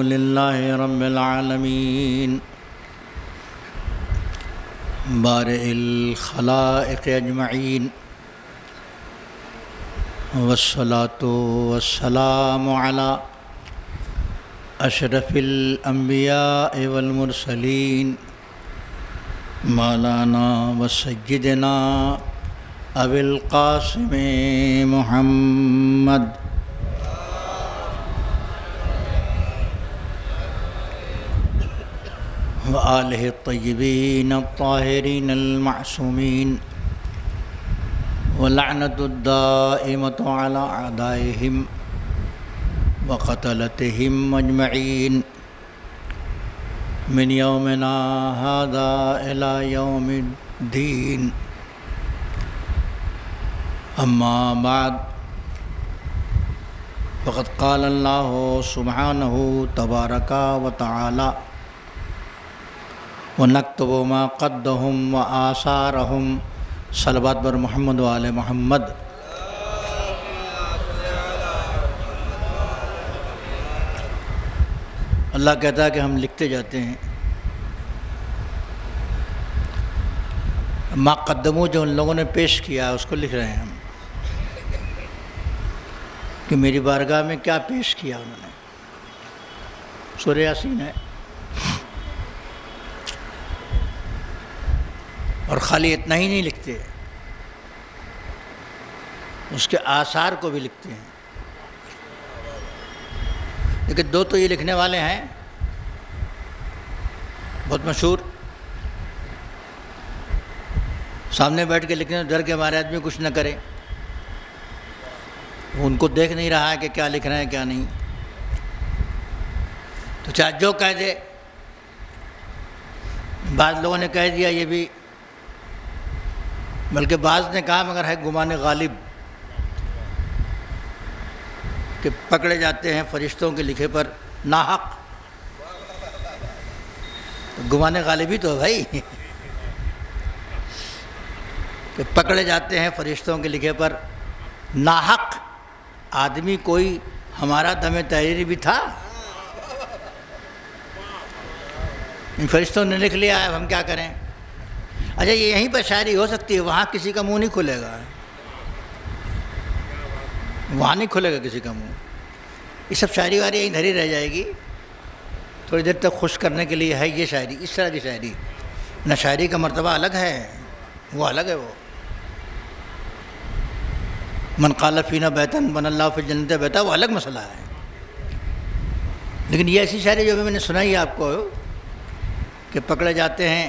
للہ رب العالمین بارئ الخلائق اجمعین والصلاة والسلام علی اشرف الانبیاء والمرسلین مولانا وسیدنا ابی القاسم محمد وآلہ الطیبین الطاہرین المعصومین ولعنۃ الدائمۃ علی اعدائہم وقتلتہم اجمعین من یومنا ھذا الی یوم الدین اما بعد فقد قال اللہ سبحانہ تبارک و تعالی وَنَكْتُبُ مَا قَدَّهُمْ وَآثَارَهُمْ صلوات بر محمد و آل محمد۔ اللہ کہتا ہے کہ ہم لکھتے جاتے ہیں ما قدمو، جو ان لوگوں نے پیش کیا اس کو لکھ رہے ہیں ہم کہ میری بارگاہ میں کیا پیش کیا انہوں نے۔ سورہ یاسین ہے، اور خالی اتنا ہی نہیں لکھتے، اس کے آثار کو بھی لکھتے ہیں۔ لیکن دو تو یہ لکھنے والے ہیں بہت مشہور، سامنے بیٹھ کے لکھنے ڈر کے ہمارے آدمی کچھ نہ کرے، وہ ان کو دیکھ نہیں رہا ہے کہ کیا لکھ رہے ہیں کیا نہیں، تو چاہے جو کہہ دے۔ بعض لوگوں نے کہہ دیا یہ بھی، بلکہ بعض نے کہا مگر ہے گمان غالب کہ پکڑے جاتے ہیں فرشتوں کے لکھے پر ناحق۔ تو گمان غالب ہی تو بھائی کہ پکڑے جاتے ہیں فرشتوں کے لکھے پر ناحق۔ آدمی کوئی ہمارا دم تحریری بھی تھا، ان فرشتوں نے لکھ لیا ہے، ہم کیا کریں؟ اچھا یہ یہیں پر شاعری ہو سکتی ہے، وہاں کسی کا منہ نہیں کھلے گا، وہاں نہیں کھلے گا کسی کا منہ۔ یہ سب شاعری واری یہیں دھری رہ جائے گی، تھوڑی دیر تک خوش کرنے کے لیے ہے یہ شاعری، اس طرح کی شاعری۔ نہ شاعری کا مرتبہ الگ ہے، وہ الگ ہے۔ وہ من قال فینا بیتن بن اللہ فی الجنت بیتا، وہ الگ مسئلہ ہے۔ لیکن یہ ایسی شاعری جو بھی میں نے سنائی ہے آپ کو کہ پکڑے جاتے ہیں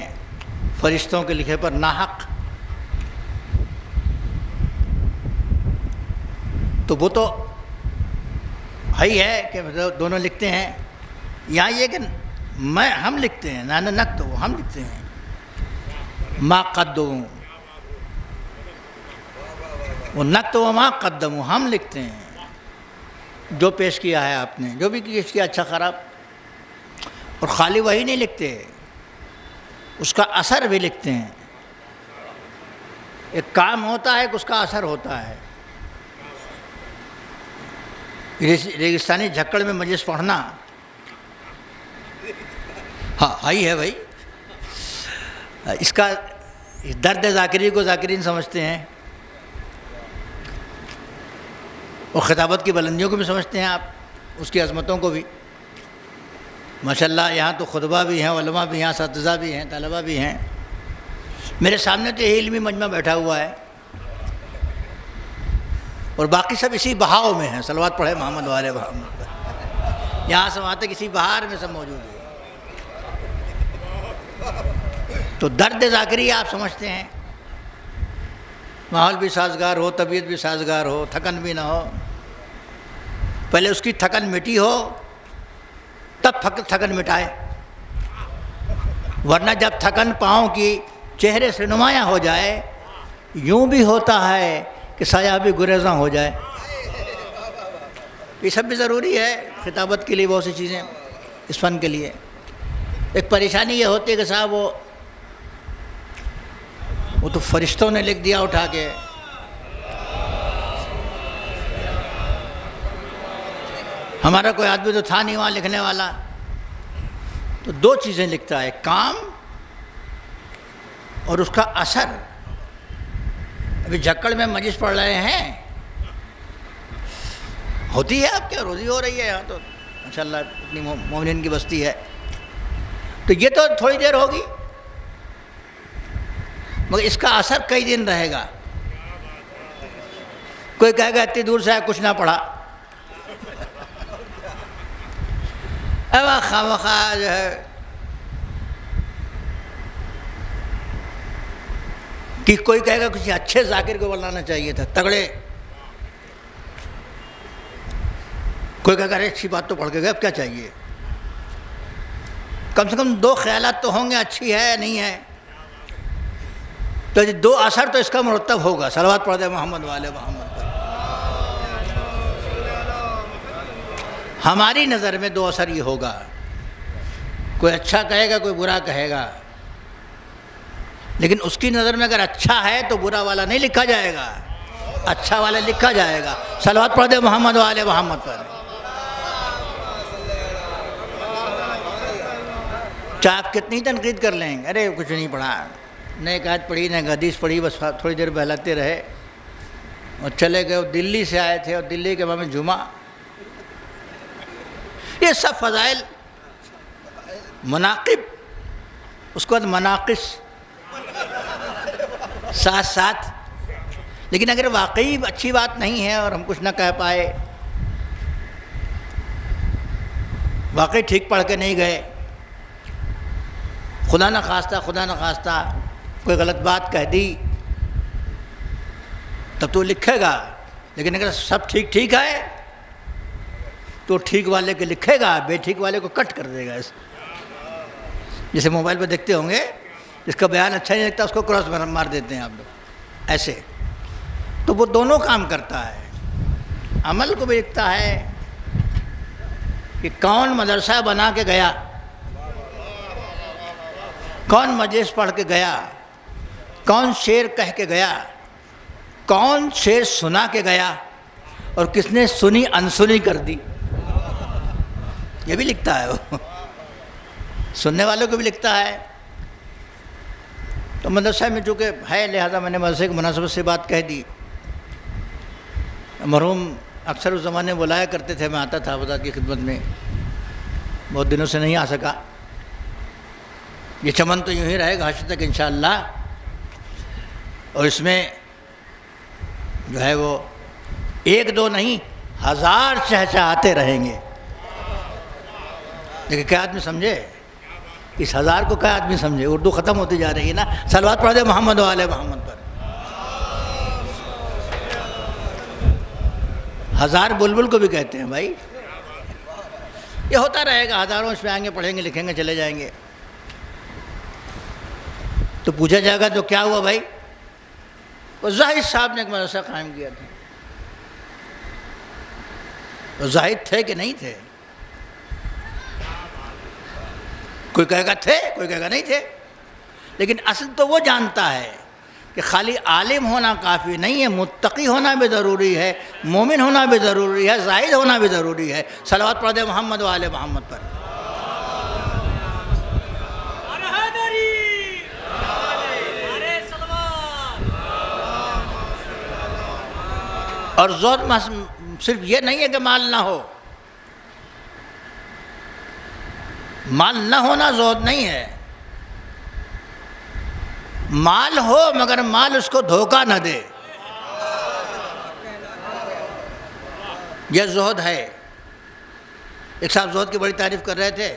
فرشتوں کے لکھے پر ناحق، تو وہ تو ہی ہے کہ دونوں لکھتے ہیں۔ یہاں یہ کہ ہم لکھتے ہیں، نہ نقد وہ ہم لکھتے ہیں، ما قدموا، وہ نقد و ما قدموا ہم لکھتے ہیں، جو پیش کیا ہے آپ نے، جو بھی پیش کیا اچھا خراب۔ اور خالی وہی نہیں لکھتے، اس کا اثر بھی لکھتے ہیں۔ ایک کام ہوتا ہے کہ اس کا اثر ہوتا ہے۔ ریگستانی جھکڑ میں مجلس پڑھنا، ہاں ہی ہے بھائی، اس کا درد ذاکری کو ذاکرین سمجھتے ہیں، اور خطابت کی بلندیوں کو بھی سمجھتے ہیں آپ، اس کی عظمتوں کو بھی۔ ماشاءاللہ یہاں تو خطبہ بھی ہیں، علماء بھی ہیں، اساتذہ بھی ہیں، طلبہ بھی ہیں۔ میرے سامنے تو یہ علمی مجمع بیٹھا ہوا ہے، اور باقی سب اسی بہاؤ میں ہیں، صلوات پڑھے محمد والے محمد پر۔ یہاں سے وہاں تک اسی بہار میں سب موجود ہیں۔ تو درد ذاکری آپ سمجھتے ہیں، ماحول بھی سازگار ہو، طبیعت بھی سازگار ہو، تھکن بھی نہ ہو، پہلے اس کی تھکن مٹی ہو تب تھکن مٹائے، ورنہ جب تھکن پاؤں کی چہرے سے نمایاں ہو جائے، یوں بھی ہوتا ہے کہ سایہ بھی گریزاں ہو جائے۔ یہ سب بھی ضروری ہے خطابت کے لیے، بہت سی چیزیں اس فن کے لیے۔ ایک پریشانی یہ ہوتی ہے کہ صاحب وہ تو فرشتوں نے لکھ دیا اٹھا کے، ہمارا کوئی آدمی تو تھا نہیں وہاں لکھنے والا، تو دو چیزیں لکھتا ہے، کام اور اس کا اثر۔ ابھی جھکڑ میں مجلس پڑھ رہے ہیں، ہوتی ہے آپ کیا روزی ہو رہی ہے یہاں تو ماشاءاللہ اتنی مومنین کی بستی ہے، تو یہ تو تھوڑی دیر ہوگی، مگر اس کا اثر کئی دن رہے گا۔ کوئی کہے گا اتنی دور سے کچھ نہ پڑھا، خواہ جو ہے کہ کوئی کہے گا کسی اچھے ذاکر کو بنانا چاہیے تھا، تگڑے۔ کوئی کہے گا ارے اچھی بات تو پڑھ کے گئے، اب کیا چاہیے؟ کم سے کم دو خیالات تو ہوں گے، اچھی ہے نہیں ہے، تو دو اثر تو اس کا مرتب ہوگا۔ صلوات پڑھ دے محمد والے محمد پر۔ ہماری نظر میں دو اثر یہ ہوگا، کوئی اچھا کہے گا، کوئی برا کہے گا، لیکن اس کی نظر میں اگر اچھا ہے تو برا والا نہیں لکھا جائے گا، اچھا والا لکھا جائے گا۔ صلوات پڑھ دے محمد والے محمد پر۔ چاہے آپ کتنی تنقید کر لیں گے، ارے کچھ نہیں پڑھا، نہ ایک آیت پڑھی نہ ایک حدیث پڑھی، بس تھوڑی دیر بہلاتے رہے اور چلے گئے۔ دلی سے آئے تھے اور دلی کے امام جمعہ، یہ سب فضائل مناقب، اس کے بعد مناقص ساتھ ساتھ، لیکن اگر واقعی اچھی بات نہیں ہے اور ہم کچھ نہ کہہ پائے، واقعی ٹھیک پڑھ کے نہیں گئے، خدا نہ خواستہ کوئی غلط بات کہہ دی، تب تو لکھے گا، لیکن اگر سب ٹھیک ہے تو ٹھیک والے کے لکھے گا، بے ٹھیک والے کو کٹ کر دے گا۔ جیسے موبائل پہ دیکھتے ہوں گے، جس کا بیان اچھا نہیں لگتا اس کو کراس مار دیتے ہیں آپ لوگ، ایسے۔ تو وہ دونوں کام کرتا ہے، عمل کو بھی لکھتا ہے کہ کون مدرسہ بنا کے گیا، کون مجلس پڑھ کے گیا، کون شعر کہہ کے گیا، کون شعر سنا کے گیا، اور کس نے سنی انسنی کر دی، یہ بھی لکھتا ہے وہ، سننے والوں کو بھی لکھتا ہے۔ تو مدرسہ میں چونکہ ہے، لہذا میں نے مدرسے کی مناسبت سے بات کہہ دی۔ مرحوم اکثر اس زمانے بلایا کرتے تھے، میں آتا تھا حضرات کی خدمت میں، بہت دنوں سے نہیں آ سکا۔ یہ چمن تو یوں ہی رہے گا حشر تک انشاءاللہ، اور اس میں جو ہے وہ ایک دو نہیں، ہزار چہچہاتے رہیں گے، لیکن کیا آدمی سمجھے؟ اس ہزار کو کیا آدمی سمجھے؟ اردو ختم ہوتی جا رہی ہے نا۔ صلوات پڑھ دے محمد والے محمد پر۔ ہزار بلبل کو بھی کہتے ہیں بھائی، یہ ہوتا رہے گا، ہزاروں اس پہ آئیں گے، پڑھیں گے، لکھیں گے، چلے جائیں گے۔ تو پوچھا جائے گا تو کیا ہوا بھائی؟ وہ زاہد صاحب نے ایک مدرسہ قائم کیا تھا۔ تو زاہد تھے کہ نہیں تھے؟ کوئی کہے گا تھے، کوئی کہے گا نہیں تھے، لیکن اصل تو وہ جانتا ہے کہ خالی عالم ہونا کافی نہیں ہے، متقی ہونا بھی ضروری ہے، مومن ہونا بھی ضروری ہے، زاہد ہونا بھی ضروری ہے۔ صلوات پڑھ دے محمد والے محمد پر۔ اور زہد صرف یہ نہیں ہے کہ مال نہ ہو، مال نہ ہونا زہد نہیں ہے، مال ہو مگر مال اس کو دھوکہ نہ دے، یہ زہد ہے۔ ایک صاحب زہد کی بڑی تعریف کر رہے تھے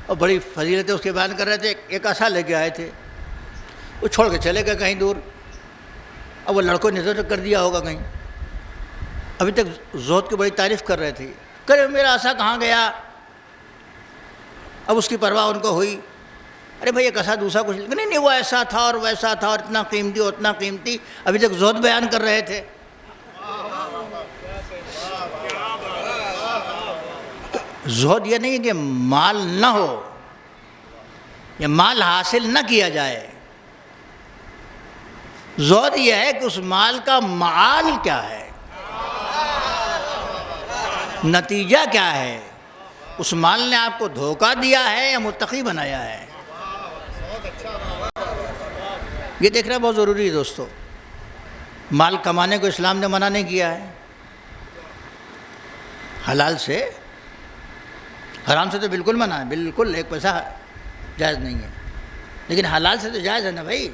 اور بڑی فضیلتیں اس کے بیان کر رہے تھے۔ ایک عصا لے کے آئے تھے، وہ چھوڑ کے چلے گئے کہیں دور، اب وہ لڑکوں نے نظر کر دیا ہوگا کہیں، ابھی تک زہد کی بڑی تعریف کر رہے تھے، کہ میرا عصا کہاں گیا؟ اب اس کی پرواہ ان کو ہوئی، ارے بھائی ایک عصا دوسرا کچھ نہیں، وہ ایسا تھا اور ویسا تھا اور اتنا قیمتی اور اتنا قیمتی، ابھی تک زہد بیان کر رہے تھے۔ زہد یہ نہیں ہے کہ مال نہ ہو یا مال حاصل نہ کیا جائے، زہد یہ ہے کہ اس مال کا معال کیا ہے۔ نتیجہ کیا ہے؟ اس مال نے آپ کو دھوکہ دیا ہے یا متقی بنایا ہے؟ یہ دیکھنا بہت ضروری ہے دوستو۔ مال کمانے کو اسلام نے منع نہیں کیا ہے، حلال سے، حرام سے تو بالکل منع ہے، بالکل ایک پیسہ جائز نہیں ہے، لیکن حلال سے تو جائز ہے نا بھائی،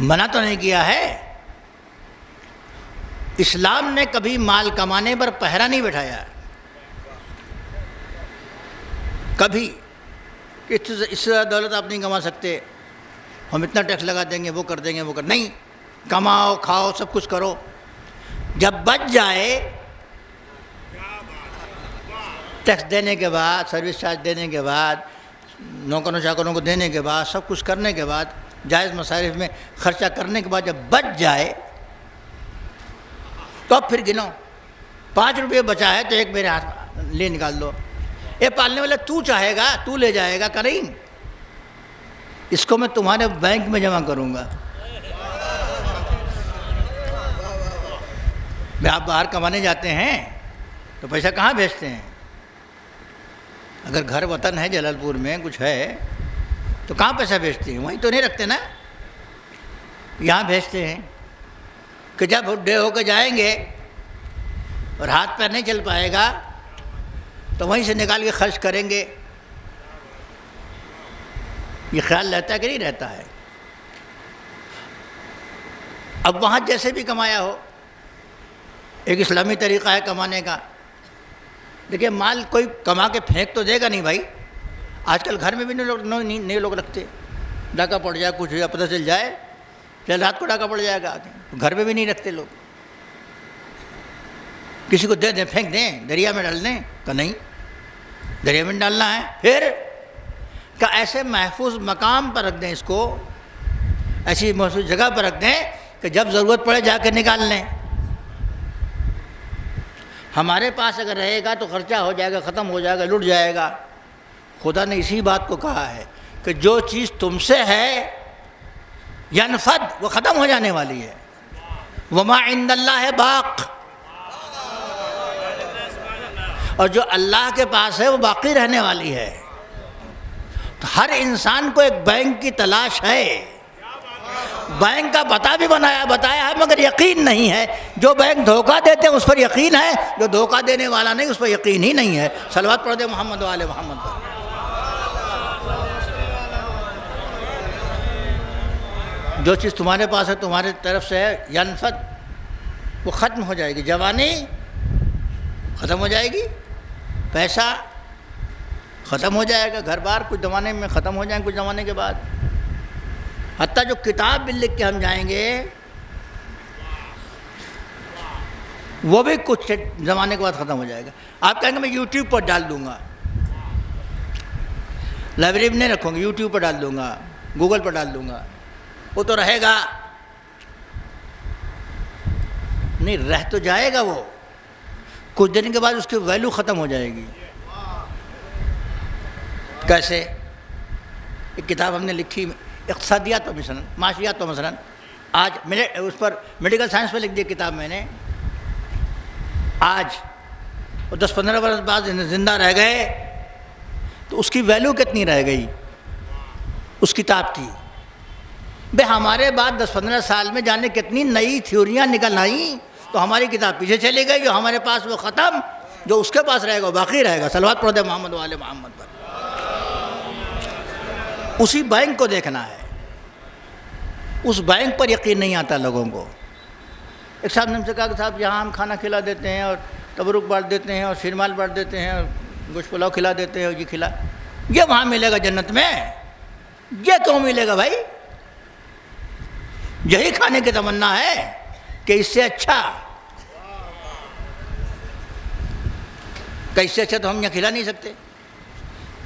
منع تو نہیں کیا ہے۔ اسلام نے کبھی مال کمانے پر پہرا نہیں بٹھایا، کبھی کہ اس سے دولت آپ نہیں کما سکتے، ہم اتنا ٹیکس لگا دیں گے، وہ کر دیں گے، وہ کر نہیں، کماؤ کھاؤ سب کچھ کرو، جب بچ جائے ٹیکس دینے کے بعد، سروس چارج دینے کے بعد، نوکروں چاکروں کو دینے کے بعد، سب کچھ کرنے کے بعد، جائز مصارف میں خرچہ کرنے کے بعد جب بچ جائے تو اب پھر گنو، 5 روپے بچا ہے تو ایک میرے ہاتھ لے نکال دو۔ یہ پالنے والا تو چاہے گا تو لے جائے گا کہ نہیں، اس کو میں تمہارے بینک میں جمع کروں گا۔ آپ باہر کمانے جاتے ہیں تو پیسہ کہاں بھیجتے ہیں؟ اگر گھر وطن ہے جلال پور میں کچھ ہے تو کہاں پیسہ بھیجتے ہیں؟ وہیں تو نہیں رکھتے نا، یہاں بھیجتے ہیں کہ جب بڈھے ہو کے جائیں گے اور ہاتھ پیر نہیں چل پائے گا تو وہیں سے نکال کے خرچ کریں گے۔ یہ خیال رہتا ہے کہ نہیں رہتا ہے؟ اب وہاں جیسے بھی کمایا ہو، ایک اسلامی طریقہ ہے کمانے کا۔ دیکھیے مال کوئی کما کے پھینک تو دے گا نہیں بھائی، آج کل گھر میں بھی نہیں لوگ رکھتے، ڈاکہ پڑ جائے کچھ یا پتہ چل جائے، چل رات کو ڈاکہ پڑ جائے گا، گھر میں بھی نہیں رکھتے لوگ، کسی کو دے دیں پھینک دیں، دریا میں ڈال دیں کہ نہیں، دریا میں ڈالنا ہے، پھر کہ ایسے محفوظ مقام پر رکھ دیں، اس کو ایسی محفوظ جگہ پر رکھ دیں کہ جب ضرورت پڑے جا کے نکال لیں۔ ہمارے پاس اگر رہے گا تو خرچہ ہو جائے گا، ختم ہو جائے گا، لٹ جائے گا۔ خدا نے اسی بات کو کہا ہے کہ جو چیز تم سے ہے ینفد، وہ ختم ہو جانے والی ہے، وما عند اللہ باق، اور جو اللہ کے پاس ہے وہ باقی رہنے والی ہے۔ تو ہر انسان کو ایک بینک کی تلاش ہے، بینک کا پتہ بھی بتایا ہے مگر یقین نہیں ہے۔ جو بینک دھوکہ دیتے ہیں اس پر یقین ہے، جو دھوکہ دینے والا نہیں اس پر یقین ہی نہیں ہے۔ صلوات پڑھ دے محمد و آل محمد پر۔ جو چیز تمہارے پاس ہے، تمہارے طرف سے ہے، ینفد، وہ ختم ہو جائے گی۔ جوانی ختم ہو جائے گی، پیسہ ختم ہو جائے گا، گھر بار کچھ زمانے میں ختم ہو جائیں گے، کچھ زمانے کے بعد، حتیٰ جو کتاب بھی لکھ کے ہم جائیں گے وہ بھی کچھ زمانے کے بعد ختم ہو جائے گا۔ آپ کہیں گے میں یوٹیوب پر ڈال دوں گا، لائبریری میں نہیں رکھوں گا، یوٹیوب پر ڈال دوں گا، گوگل پر ڈال دوں گا، وہ تو رہے گا نہیں، رہ تو جائے گا، وہ کچھ دن کے بعد اس کی ویلیو ختم ہو جائے گی۔ کیسے؟ ایک کتاب ہم نے لکھی اقتصادیات پر، مثلا معاشیات پر، مثلا آج میں نے اس پر میڈیکل سائنس پہ لکھ دی کتاب میں نے، آج 10-15 برس بعد زندہ رہ گئے تو اس کی ویلیو کتنی رہ گئی اس کتاب کی؟ بھئی ہمارے بعد 10-15 سال میں جانے کتنی نئی تھیوریاں نکل آئیں، تو ہماری کتاب پیچھے چلی گئی، جو ہمارے پاس وہ ختم، جو اس کے پاس رہے گا وہ باقی رہے گا۔ صلوات پڑھ دے محمد و آل محمد پر۔ اسی بینک کو دیکھنا ہے، اس بینک پر یقین نہیں آتا لوگوں کو۔ ایک صاحب نے ہم سے کہا کہ صاحب یہاں ہم کھانا کھلا دیتے ہیں اور تبرک بانٹ دیتے ہیں اور شیرمال بانٹ دیتے ہیں اور گوشت پلاؤ کھلا دیتے ہیں اور یہ کھلا، یہ وہاں ملے گا جنت میں؟ یہ کیوں ملے گا بھائی؟ یہی کھانے کی تمنا ہے کہ اس سے اچھا تو ہم یہاں کھلا نہیں سکتے،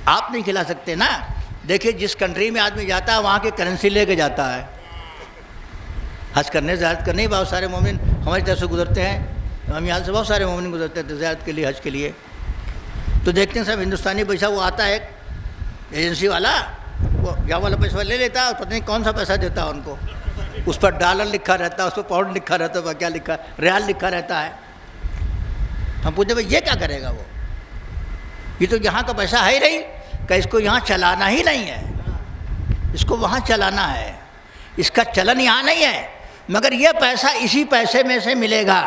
آپ نہیں کھلا سکتے نا۔ دیکھیے جس کنٹری میں آدمی جاتا ہے وہاں کی کرنسی لے کے جاتا ہے، حج کرنے زیارت کرنے بہت سارے مومن ہماری طرف سے گزرتے ہیں، ہم یہاں سے بہت سارے مومن گزرتے ہیں زیارت کے لیے، حج کے لیے، تو دیکھتے ہیں صاحب ہندوستانی پیسہ وہ آتا ہے ایک ایجنسی والا، وہ یہاں والا پیسہ لے لیتا ہے اور پتہ نہیں کون سا پیسہ دیتا ہے ان کو، اس پر ڈالر لکھا رہتا ہے، اس پر پاؤنڈ لکھا رہتا ہے، کیا لکھا، ریال لکھا رہتا ہے۔ ہم پوچھتے بھائی یہ کیا کرے گا وہ، یہ تو یہاں کا پیسہ ہے ہی نہیں، کہ اس کو یہاں چلانا ہی نہیں ہے، اس کو وہاں چلانا ہے، اس کا چلن یہاں نہیں ہے، مگر یہ پیسہ اسی پیسے میں سے ملے گا۔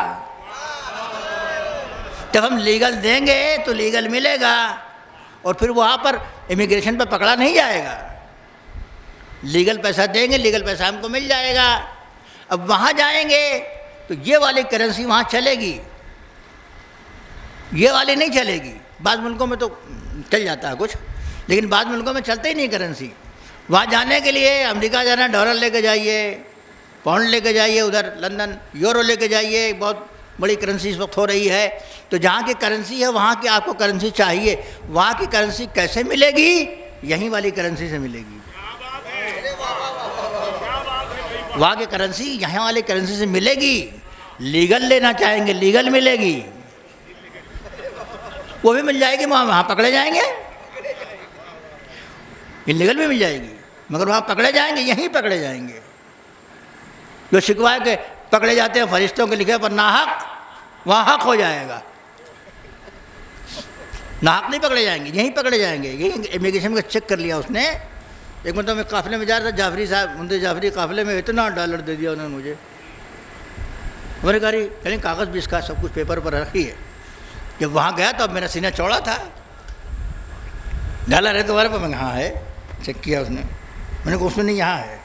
جب ہم لیگل دیں گے تو لیگل ملے گا، اور پھر وہاں پر امیگریشن پہ پکڑا نہیں جائے گا۔ لیگل پیسہ دیں گے، لیگل پیسہ ہم کو مل جائے گا۔ اب وہاں جائیں گے تو یہ والی کرنسی وہاں چلے گی، یہ والی نہیں چلے گی۔ بعض ملکوں میں تو چل جاتا ہے کچھ، لیکن بعض ملکوں میں چلتے ہی نہیں کرنسی۔ وہاں جانے کے لیے امریکہ جانا ڈالر لے کے جائیے، پاؤنڈ لے کے جائیے، ادھر لندن یورو لے کے جائیے، بہت بڑی کرنسی اس وقت ہو رہی ہے۔ تو جہاں کی کرنسی ہے وہاں کی آپ کو کرنسی چاہیے، وہاں کی کرنسی کیسے ملے گی؟ یہیں والی کرنسی سے ملے گی۔ وہاں کی کرنسی یہاں والی کرنسی سے ملے گی۔ لیگل لینا چاہیں گے لیگل ملے گی، وہ بھی مل جائے گی، وہاں پکڑے جائیں گے، لیگل بھی مل جائے گی، مگر وہاں پکڑے جائیں گے، یہیں پکڑے جائیں گے۔ جو شکوا ہے کہ پکڑے جاتے ہیں فرشتوں کے لکھے پر ناحق، وہاں حق ہو جائے گا، ناحق نہیں پکڑے جائیں گے، یہیں پکڑے جائیں گے۔ یہی امیگریشن کا چیک کر لیا اس نے۔ ایک مرتبہ میں قافلے میں جا رہا تھا، جعفری صاحب مفتی جعفری قافلے میں، اتنا ڈالر دے دیا انہوں نے مجھے۔ میرے کہا کاغذ بھی اس کا سب کچھ پیپر پر رکھی ہے۔ جب وہاں گیا تو اب میرا سینہ چوڑا تھا، ڈالر ہے تمہارے پاس؟ میں کہا ہاں ہے۔ چیک کیا اس نے، میں نے کہا اس میں نہیں، یہاں ہے۔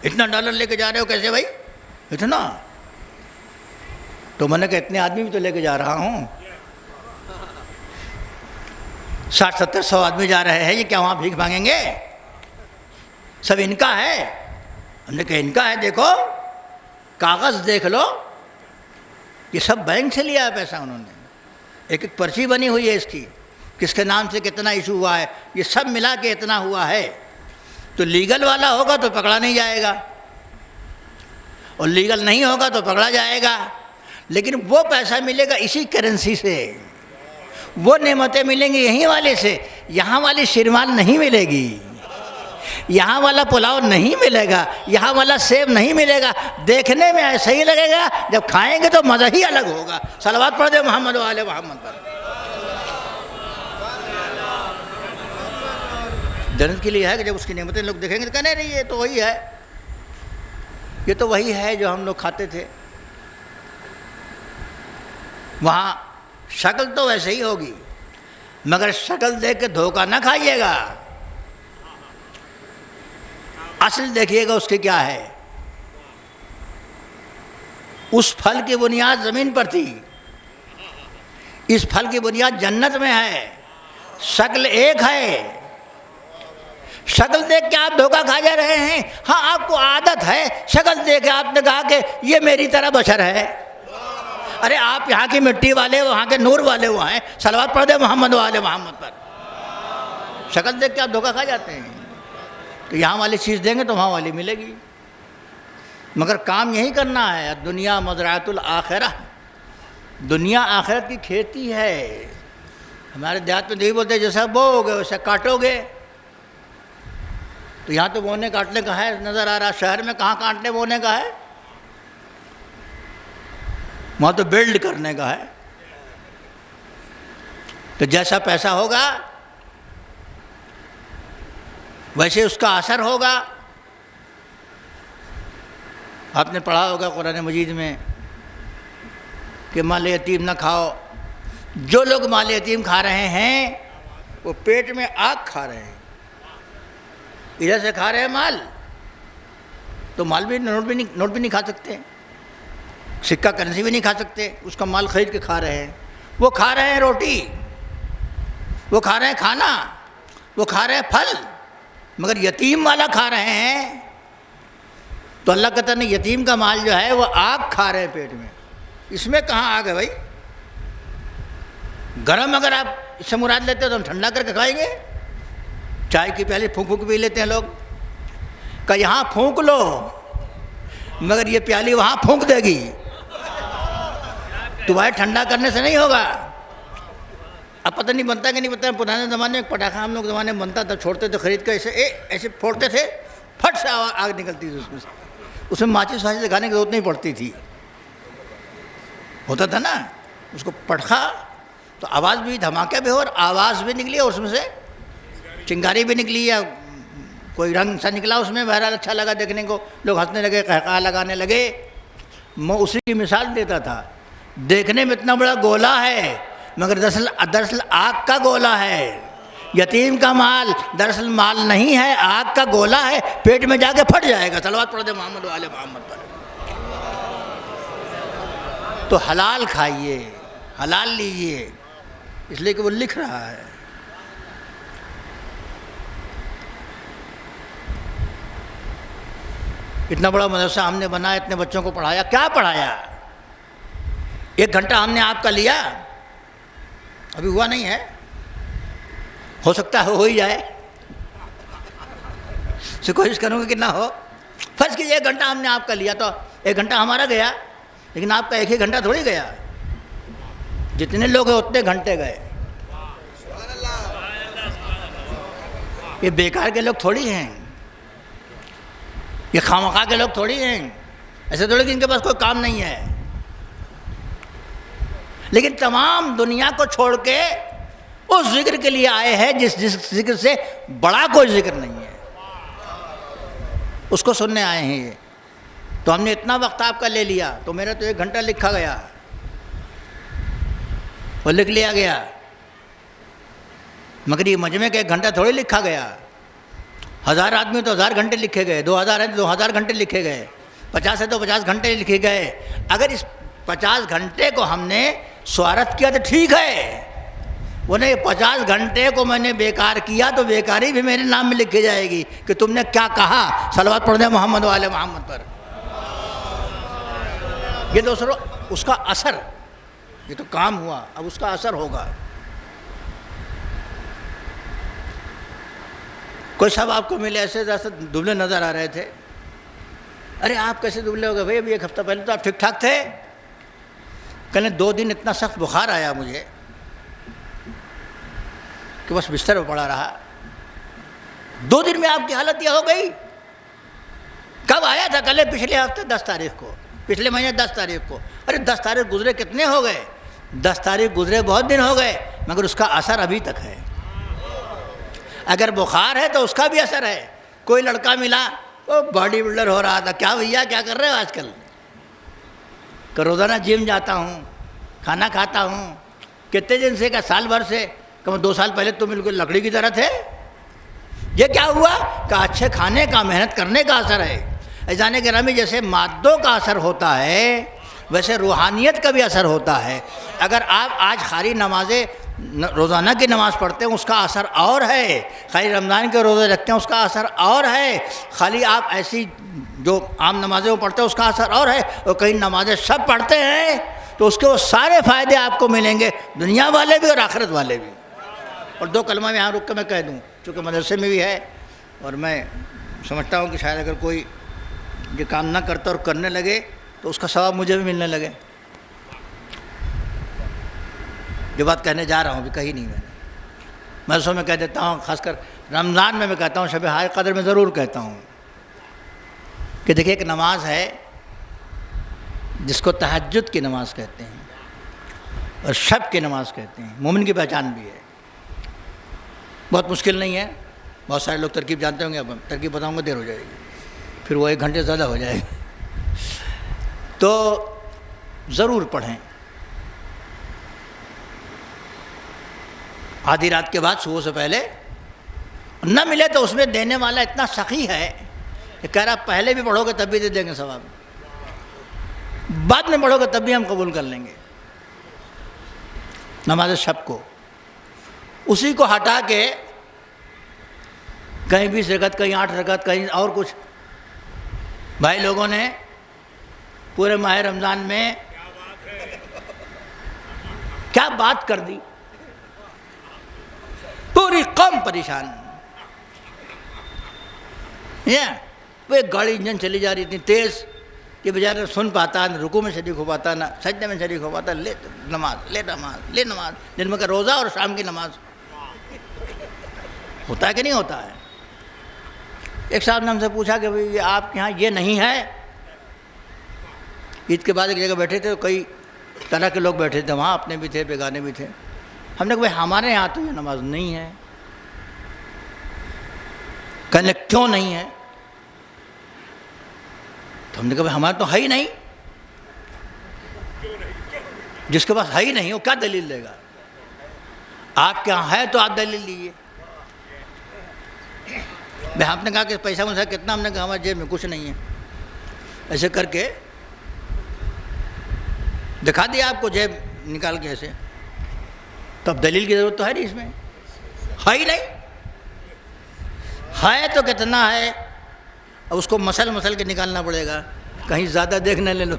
اتنا ڈالر لے کے جا رہے ہو کیسے بھائی اتنا؟ تو میں نے کہا اتنے آدمی بھی تو لے کے جا رہا ہوں، 60-70-100 آدمی جا رہے ہیں، یہ کیا وہاں بھیک مانگیں گے؟ سب ان کا ہے۔ ہم نے کہا ان کا ہے، دیکھو کاغذ دیکھ لو، یہ سب بینک سے لیا ہے پیسہ انہوں نے، ایک ایک پرچی بنی ہوئی ہے اس کی، کس کے نام سے کتنا ایشو ہوا ہے، یہ سب ملا کے اتنا ہوا ہے۔ تو لیگل والا ہوگا تو پکڑا نہیں جائے گا، اور لیگل نہیں ہوگا تو پکڑا جائے گا، لیکن وہ پیسہ ملے گا اسی کرنسی سے، وہ نعمتیں ملیں گی یہیں والے سے، یہاں والی شیرمال نہیں ملے گی، یہاں والا پلاؤ نہیں ملے گا، یہاں والا سیب نہیں ملے گا۔ دیکھنے میں ایسا ہی لگے گا، جب کھائیں گے تو مزہ ہی الگ ہوگا۔ صلوات پڑھ دے محمد و آل محمد پر۔ جنت کے لیے ہے کہ جب اس کی نعمتیں لوگ دیکھیں گے تو کہنے نہیں یہ تو وہی ہے، یہ تو وہی ہے جو ہم لوگ کھاتے تھے۔ وہاں شکل تو ویسے ہی ہوگی، مگر شکل دیکھ کے دھوکہ نہ کھائیے گا، اصل دیکھیے گا اس کے کیا ہے۔ اس پھل کی بنیاد زمین پر تھی، اس پھل کی بنیاد جنت میں ہے، شکل ایک ہے۔ شکل دیکھ کے آپ دھوکہ کھا جا رہے ہیں۔ ہاں آپ کو عادت ہے، شکل دیکھ کے آپ نے کہا کہ یہ میری طرح بشر ہے۔ ارے آپ یہاں کی مٹی والے، وہاں کے نور والے وہ ہیں۔ صلوات پڑھ دے محمد و آل محمد پر۔ شکل دیکھ کے آپ دھوکہ کھا جاتے ہیں، تو یہاں والی چیز دیں گے تو وہاں والی ملے گی، مگر کام یہی کرنا ہے۔ دنیا مزرعۃ الآخرہ، دنیا آخرت کی کھیتی ہے۔ ہمارے دیہات میں یہی بولتے ہیں جیسا بو گے ویسا کاٹو گے۔ تو یہاں تو بونے کاٹنے کا ہے نظر آ رہا، شہر میں کہاں کاٹنے بونے کا ہے؟ وہاں تو بلڈ کرنے کا ہے۔ تو جیسا پیسہ ہوگا ویسے اس کا اثر ہوگا۔ آپ نے پڑھا ہوگا قرآن مجید میں کہ مال یتیم نہ کھاؤ۔ جو لوگ مال یتیم کھا رہے ہیں وہ پیٹ میں آگ کھا رہے ہیں، ادھر سے کھا رہے ہیں مال، تو مال بھی نوٹ بھی نہیں کھا سکتے، سکہ کرنسی بھی نہیں کھا سکتے، اس کا مال خرید کے کھا رہے ہیں۔ وہ کھا رہے ہیں روٹی، وہ کھا رہے ہیں کھانا، وہ کھا رہے ہیں پھل، مگر یتیم والا کھا رہے ہیں۔ تو اللہ کہتا نہیں، یتیم کا مال جو ہے وہ آگ کھا رہے ہیں پیٹ میں۔ اس میں کہاں آگ ہے بھائی؟ گرم اگر آپ اس سے مراد لیتے ہو تو ہم ٹھنڈا کر کے کھائیں گے۔ چائے کی پیالی پھونک پھونک پی لیتے ہیں لوگ، کہ یہاں پھونک لو، مگر یہ پیالی وہاں پھونک دے گی، تمہارے ٹھنڈا کرنے سے نہیں ہوگا۔ اب پتہ نہیں بنتا کہ نہیں بنتا۔ پرانے زمانے میں پٹاخہ ہم لوگ زمانے میں بنتا تھا، چھوڑتے تھے خرید کے، ایسے پھوڑتے تھے، پھٹ سے آگ نکلتی تھی اس میں ماچس واسچس لگانے کی ضرورت نہیں پڑتی تھی، ہوتا تھا نا۔ اس کو پٹخا تو آواز بھی دھماکہ بھی ہو اور آواز بھی نکلی اور اس میں سے چنگاری بھی نکلی یا کوئی رنگ سا نکلا اس میں، بہرحال اچھا لگا دیکھنے کو، لوگ ہنسنے لگے، قہقہہ لگانے لگے۔ میں اسی کی مثال دیتا تھا، دیکھنے میں اتنا بڑا گولا ہے مگر دراصل آگ کا گولا ہے۔ یتیم کا مال دراصل مال نہیں ہے، آگ کا گولا ہے، پیٹ میں جا کے پھٹ جائے گا۔ صلوات پڑھ دے محمد و آل محمد پر۔ تو حلال کھائیے، حلال لیجئے، اس لیے کہ وہ لکھ رہا ہے۔ اتنا بڑا مدرسہ ہم نے بنایا، اتنے بچوں کو پڑھایا، کیا پڑھایا؟ 1 گھنٹہ ہم نے آپ کا لیا، ابھی ہوا نہیں ہے، ہو سکتا ہے ہو ہی جائے، سے کوشش کروں گی کہ نہ ہو۔ فرض کیجیے 1 گھنٹہ ہم نے آپ کا لیا تو 1 گھنٹہ ہمارا گیا، لیکن آپ کا 1 ہی گھنٹہ تھوڑی گیا، جتنے لوگ ہیں اتنے گھنٹے گئے۔ یہ بیکار کے لوگ تھوڑی ہیں، یہ خواہ کے لوگ تھوڑی ہیں، ایسے تھوڑی کہ ان کے پاس کوئی کام نہیں ہے، لیکن تمام دنیا کو چھوڑ کے اس ذکر کے لیے آئے ہیں جس ذکر سے بڑا کوئی ذکر نہیں ہے، اس کو سننے آئے ہیں۔ یہ تو ہم نے اتنا وقت آپ کا لے لیا، تو میرا تو 1 گھنٹہ لکھا گیا، وہ لکھ لیا گیا، مگر یہ مجمع کا 1 گھنٹہ تھوڑی لکھا گیا۔ 1000 آدمی تو 1000 گھنٹے لکھے گئے، 2000 ہیں تو 2000 گھنٹے لکھے گئے، 50 ہے تو 50 گھنٹے لکھے گئے۔ اگر اس 50 گھنٹے کو ہم نے سوارت کیا تو ٹھیک ہے، وہ نہیں 50 گھنٹے کو میں نے بیکار کیا تو بیکاری بھی میرے نام میں لکھی جائے گی کہ تم نے کیا کہا۔ صلوات پڑھ دیں محمد والے محمد پر۔ یہ دوسروں اس کا اثر، یہ تو کام ہوا، اب اس کا اثر ہوگا۔ کوئی صاحب آپ کو ملے ایسے دبلے نظر آ رہے تھے، ارے آپ کیسے دبلے ہو گئے بھائی؟ ابھی 1 ہفتہ پہلے تو آپ ٹھیک ٹھاک تھے۔ کل 2 دن اتنا سخت بخار آیا مجھے کہ بس بستر پہ پڑا رہا۔ 2 دن میں آپ کی حالت یہ ہو گئی؟ کب آیا تھا؟ کل پچھلے ہفتے 10 تاریخ کو، پچھلے مہینے 10 تاریخ کو۔ ارے 10 تاریخ گزرے کتنے ہو گئے؟ 10 تاریخ گزرے بہت دن ہو گئے، مگر اس کا اثر ابھی تک ہے۔ اگر بخار ہے تو اس کا بھی اثر ہے۔ کوئی لڑکا ملا، وہ باڈی بلڈر ہو رہا تھا، کیا بھیا کیا کر رہے ہو آج کل؟ کہ روزانہ جم جاتا ہوں، کھانا کھاتا ہوں۔ کتنے دن سے؟ کہ سال بھر سے۔ کہ 2 سال پہلے تو بالکل لکڑی کی طرح تھے۔ یہ کیا ہوا؟ کہ اچھے کھانے کا، محنت کرنے کا اثر ہے۔ عزیزان گرامی، جیسے مادوں کا اثر ہوتا ہے ویسے روحانیت کا بھی اثر ہوتا ہے۔ اگر آپ آج خالی نمازیں روزانہ کی نماز پڑھتے ہیں اس کا اثر اور ہے، خالی رمضان کے روزے رکھتے ہیں اس کا اثر اور ہے، خالی آپ ایسی جو عام نمازیں پڑھتے ہیں اس کا اثر اور ہے، اور کئی نمازیں سب پڑھتے ہیں تو اس کے وہ سارے فائدے آپ کو ملیں گے، دنیا والے بھی اور آخرت والے بھی۔ اور 2 کلمہ میں یہاں رک کے میں کہہ دوں، چونکہ مدرسے میں بھی ہے اور میں سمجھتا ہوں کہ شاید اگر کوئی یہ کام نہ کرتا اور کرنے لگے تو اس کا ثواب مجھے بھی ملنے لگے۔ جو بات کہنے جا رہا ہوں ابھی کہی نہیں میں نے، مدرسوں میں کہہ دیتا ہوں، خاص کر رمضان میں کہتا ہوں، شب ہائے قدر میں ضرور کہتا ہوں کہ دیکھیں ایک نماز ہے جس کو تہجد کی نماز کہتے ہیں اور شب کی نماز کہتے ہیں، مومن کی پہچان بھی ہے۔ بہت مشکل نہیں ہے، بہت سارے لوگ ترکیب جانتے ہوں گے، اب ترکیب بتاؤں گا دیر ہو جائے گی، پھر وہ 1 گھنٹے زیادہ ہو جائے گا۔ تو ضرور پڑھیں، آدھی رات کے بعد صبح سے پہلے نہ ملے تو اس میں دینے والا اتنا سخی ہے کہ کہہ رہا پہلے بھی پڑھو گے تب بھی دے دیں گے ثواب، بعد میں پڑھو گے تب بھی ہم قبول کر لیں گے۔ نماز شب کو اسی کو ہٹا کے کہیں 20 رکعت، کہیں 8 رکعت، کہیں اور کچھ، بھائی لوگوں نے پورے ماہ رمضان میں کیا بات کر دی، پوری قوم پریشان۔ وہ ایک گاڑی انجن چلی جا رہی اتنی تیز کہ بیچارہ سن پاتا، نہ رکوع میں شریک ہو پاتا، نہ سجدے میں شریک ہو پاتا، لے نماز لے نماز لے نماز، دن میں کا روزہ اور شام کی نماز۔ ہوتا ہے کہ نہیں ہوتا ہے؟ ایک صاحب نے ہم سے پوچھا کہ بھئی آپ کے یہاں یہ نہیں ہے؟ عید کے بعد ایک جگہ بیٹھے تھے تو کئی طرح کے لوگ بیٹھے تھے وہاں، اپنے بھی تھے بیگانے بھی تھے. ہم نے کہا بھائی ہمارے یہاں تو یہ نماز نہیں ہے. کہنے کیوں نہیں ہے؟ تو ہم نے کہا بھائی ہمارے تو ہے ہی نہیں. جس کے پاس ہے ہی نہیں وہ کیا دلیل لے گا؟ آپ کے یہاں ہے تو آپ دلیل لیجیے. بھائی ہم نے کہا کہ پیسہ مسا کتنا؟ ہم نے کہا ہمارے جیب میں کچھ نہیں ہے. ایسے کر کے دکھا دیا آپ کو جیب نکال کے ایسے. تو اب دلیل کی ضرورت تو ہے نہیں، اس میں ہے ہی نہیں. ہے تو کتنا ہے، اب اس کو مسل کے نکالنا پڑے گا، کہیں زیادہ دیکھنے لے لوگ.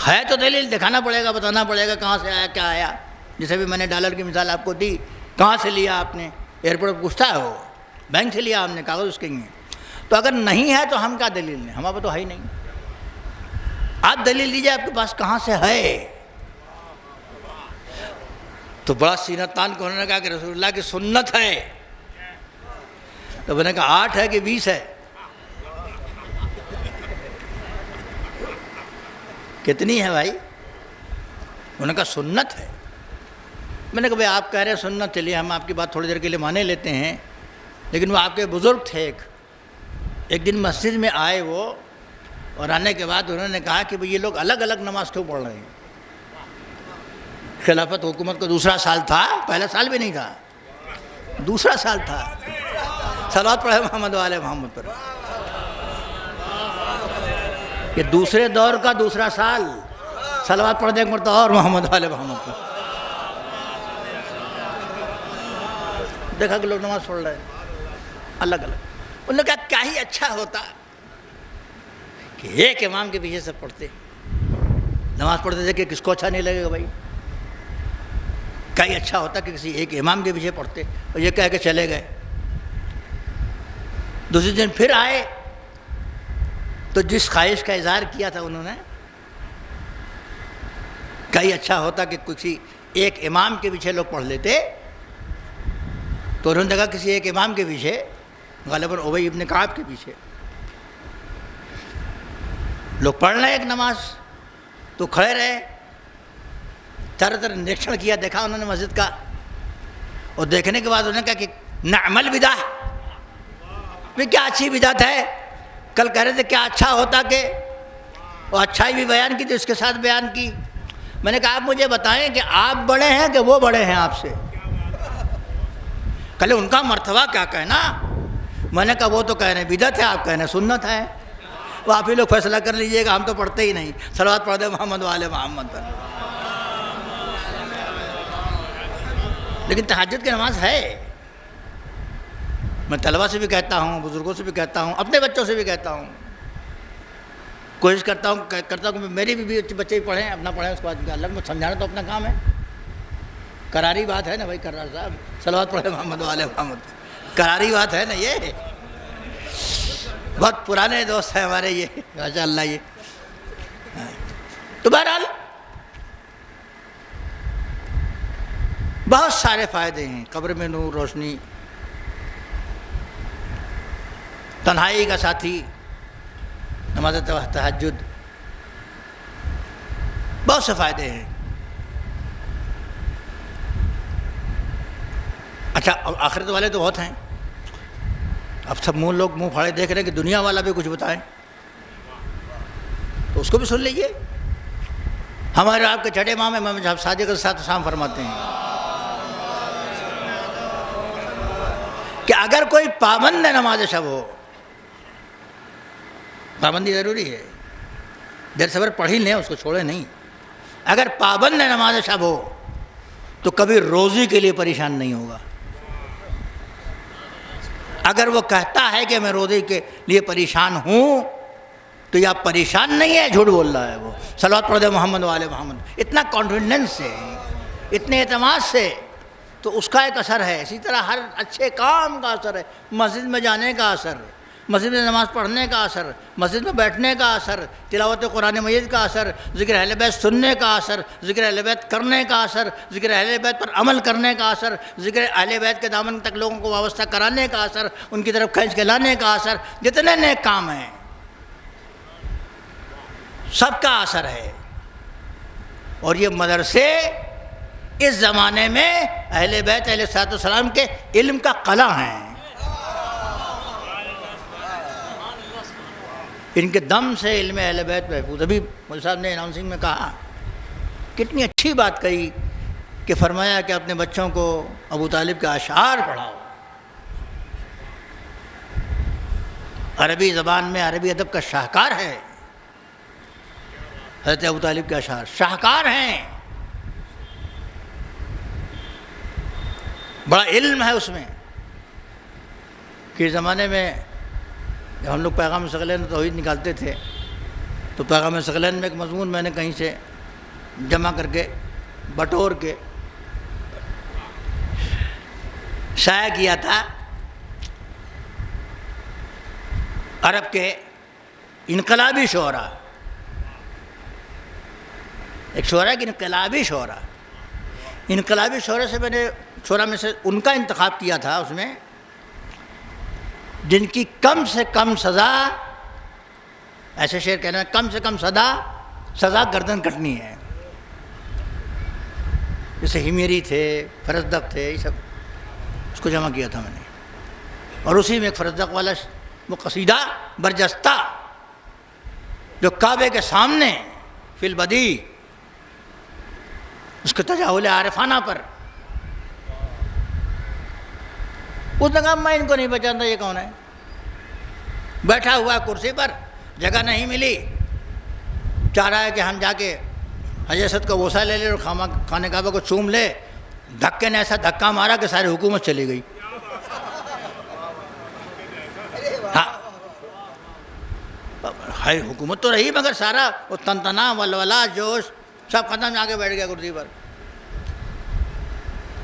ہے تو دلیل دکھانا پڑے گا، بتانا پڑے گا کہاں سے آیا کیا آیا. جیسے بھی میں نے ڈالر کی مثال آپ کو دی، کہاں سے لیا آپ نے؟ ایئرپورٹ پہ پوچھتا ہے وہ، بینک سے لیا ہم نے، کاغذ اس کے ہیں. تو اگر نہیں ہے تو ہم کیا دلیل لیں؟ ہمارے پاس تو ہے ہی نہیں. آپ دلیل لیجیے آپ کے پاس کہاں سے ہے. تو بڑا سینہ تان کے انہوں نے کہا کہ رسول اللہ کی سنت ہے. تو میں نے کہا 8 ہے کہ 20 ہے؟ کتنی ہے بھائی؟ انہوں نے کہا سنت ہے. میں نے کہا بھائی آپ کہہ رہے ہیں سنت، چلیے ہم آپ کی بات تھوڑی دیر کے لیے مانے لیتے ہیں، لیکن وہ آپ کے بزرگ تھے. ایک دن مسجد میں آئے وہ، اور آنے کے بعد انہوں نے کہا کہ بھئی یہ لوگ الگ الگ نماز کیوں پڑھ رہے ہیں؟ خلافت حکومت کا دوسرا سال تھا، پہلا سال بھی نہیں تھا، دوسرا سال تھا. صلوات پڑھے محمد والے محمد پر. یہ دوسرے دور کا دوسرا سال، صلوات پڑھ دے ایک مرتبہ اور محمد والے محمد پر. دیکھا کہ لوگ نماز پڑھ رہے ہیں الگ الگ. انہوں نے کہا کیا ہی اچھا ہوتا کہ ایک امام کے پیچھے سب پڑھتے. نماز پڑھتے تھے کہ کس کو اچھا نہیں لگے گا بھائی. کیا ہی اچھا ہوتا کہ کسی ایک امام کے پیچھے پڑھتے. اور یہ کہہ کے چلے گئے. دوسرے دن پھر آئے تو جس خواہش کا اظہار کیا تھا انہوں نے، کیا ہی اچھا ہوتا کہ کسی ایک امام کے پیچھے لوگ پڑھ لیتے. تو انہوں نے دیکھا کسی ایک امام کے پیچھے، غالباً ابی ابن کعب کے پیچھے لوگ پڑھ رہے ہیں ایک نماز. تو کھڑے رہے، طرح طرح نریکشن کیا، دیکھا انہوں نے مسجد کا. اور دیکھنے کے بعد انہوں نے کہا کہ نعم البدع، یہ کیا اچھی بدعت ہے. کل کہہ رہے تھے کیا اچھا ہوتا کہ، اور اچھائی بھی بیان کی تو اس کے ساتھ بیان کی. میں نے کہا آپ مجھے بتائیں کہ آپ بڑے ہیں کہ وہ بڑے ہیں آپ سے؟ کل ان کا مرتبہ کیا کہنا. میں نے کہا وہ تو کہہ رہے ہیں بدعت ہے، آپ کہہ رہے ہیں سنت ہے. وہ آپ ہی لوگ فیصلہ کر لیجئے گا، ہم تو پڑھتے ہی نہیں. صلوات پڑھ دے محمد والے محمد پر. لیکن تہجد کی نماز ہے. میں طلبہ سے بھی کہتا ہوں، بزرگوں سے بھی کہتا ہوں، اپنے بچوں سے بھی کہتا ہوں، کوشش کرتا ہوں کہ میری بھی بچے بھی پڑھیں، اپنا پڑھیں، اس کے بعد اللہ کو سمجھانا تو اپنا کام ہے. کراری بات ہے نا بھائی کرار صاحب، صلوات پڑھے محمد والے محمد. کراری بات ہے نا، یہ بہت پرانے دوست ہیں ہمارے یہ ماشاء اللہ. یہ تو بہرحال بہت سارے فائدے ہیں. قبر میں نور، روشنی، تنہائی کا ساتھی، نماز تہجد، بہت سے فائدے ہیں. اچھا آخرت والے تو بہت ہیں. اب سب لوگ منہ پھاڑے دیکھ رہے ہیں کہ دنیا والا بھی کچھ بتائیں، تو اس کو بھی سن لیجئے. ہمارے آپ کے چھٹے امام امام صاحب صادق الصادق السلام فرماتے ہیں کہ اگر کوئی پابند نماز شب ہو، پابندی ضروری ہے، دیر صبر پڑھ ہی لیں، اس کو چھوڑے نہیں. اگر پابند نماز شب ہو تو کبھی روزی کے لیے پریشان نہیں ہوگا. اگر وہ کہتا ہے کہ میں روزی کے لیے پریشان ہوں تو یا پریشان نہیں ہے، جھوٹ بول رہا ہے وہ. صلوات پڑھ دے محمد والے محمد. اتنا کانفیڈنس سے، اتنے اعتماد سے، تو اس کا ایک اثر ہے. اسی طرح ہر اچھے کام کا اثر ہے. مسجد میں جانے کا اثر، مسجد میں نماز پڑھنے کا اثر، مسجد میں بیٹھنے کا اثر، تلاوت قرآن مجید کا اثر، ذکر اہل بیت سننے کا اثر، ذکر اہل بیت کرنے کا اثر، ذکر اہل بیت پر عمل کرنے کا اثر، ذکر اہل بیت کے دامن تک لوگوں کو وابستہ کرانے کا اثر، ان کی طرف کھینچ کے لانے کا اثر. جتنے نیک کام ہیں سب کا اثر ہے. اور یہ مدرسے اس زمانے میں اہل بیت علیہ الصلوۃ والسلام کے علم کا قلعہ ہیں. ان کے دم سے علم اہل بیت محفوظ. ابھی مولوی صاحب نے اناؤنسنگ میں کہا, کتنی اچھی بات کہی کہ فرمایا کہ اپنے بچوں کو ابو طالب کے اشعار پڑھاؤ. عربی زبان میں عربی ادب کا شاہکار ہے حضرت ابو طالب کے اشعار, شاہکار ہیں. بڑا علم ہے اس میں. کہ زمانے میں جب ہم لوگ پیغام ثقلین توحید نکالتے تھے تو پیغام ثقلین میں ایک مضمون میں نے کہیں سے جمع کر کے بٹور کے شائع کیا تھا. عرب کے انقلابی شعراء, ایک شعراء کی انقلابی شعراء, انقلابی شعراء سے میں نے شعراء میں سے ان کا انتخاب کیا تھا اس میں جن کی کم سے کم سزا, ایسے شعر کہنا ہے, کم سے کم سزا گردن کٹنی ہے. جیسے ہمیری تھے, فرزدق تھے, یہ سب اس کو جمع کیا تھا میں نے. اور اسی میں ایک فرزدق والا وہ قصیدہ برجستہ جو کعبے کے سامنے فی البدی, اس کے تجاہل عارفانہ پر, اس نے کہا میں ان کو نہیں پہچانتا یہ کون ہے. بیٹھا ہوا کرسی پر, جگہ نہیں ملی, چاہ رہا ہے کہ ہم جا کے حجر اسود کا بوسہ لے لے اور خانہ کعبہ کو چوم لے. دھکے نے ایسا دھکا مارا کہ ساری حکومت چلی گئی. ہاں حکومت تو رہی مگر سارا وہ تنتنا ولولا جوش سب ختم, آ کے بیٹھ گیا کرسی پر.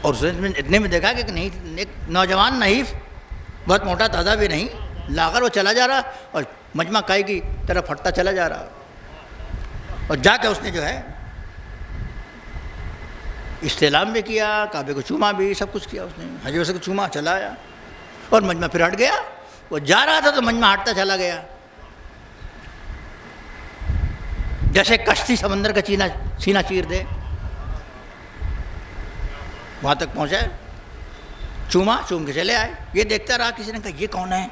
اور اتنے میں دیکھا کہ ایک نوجوان نحیف, بہت موٹا تازہ بھی نہیں, لا کر وہ چلا جا رہا اور مجمع کائی کی طرف ہٹتا چلا جا رہا. اور جا کے اس نے جو ہے استعلام بھی کیا, کعبے کو چوما بھی, سب کچھ کیا اس نے. حجر اسود کو چوما, چلا آیا اور مجمع پھر ہٹ گیا. وہ جا رہا تھا تو مجمع ہٹتا چلا گیا, جیسے کشتی سمندر کا سینہ چیر دے. وہاں تک پہنچا, چوم کے چلے آئے. یہ دیکھتا رہا, کسی نے کہا یہ کون ہے.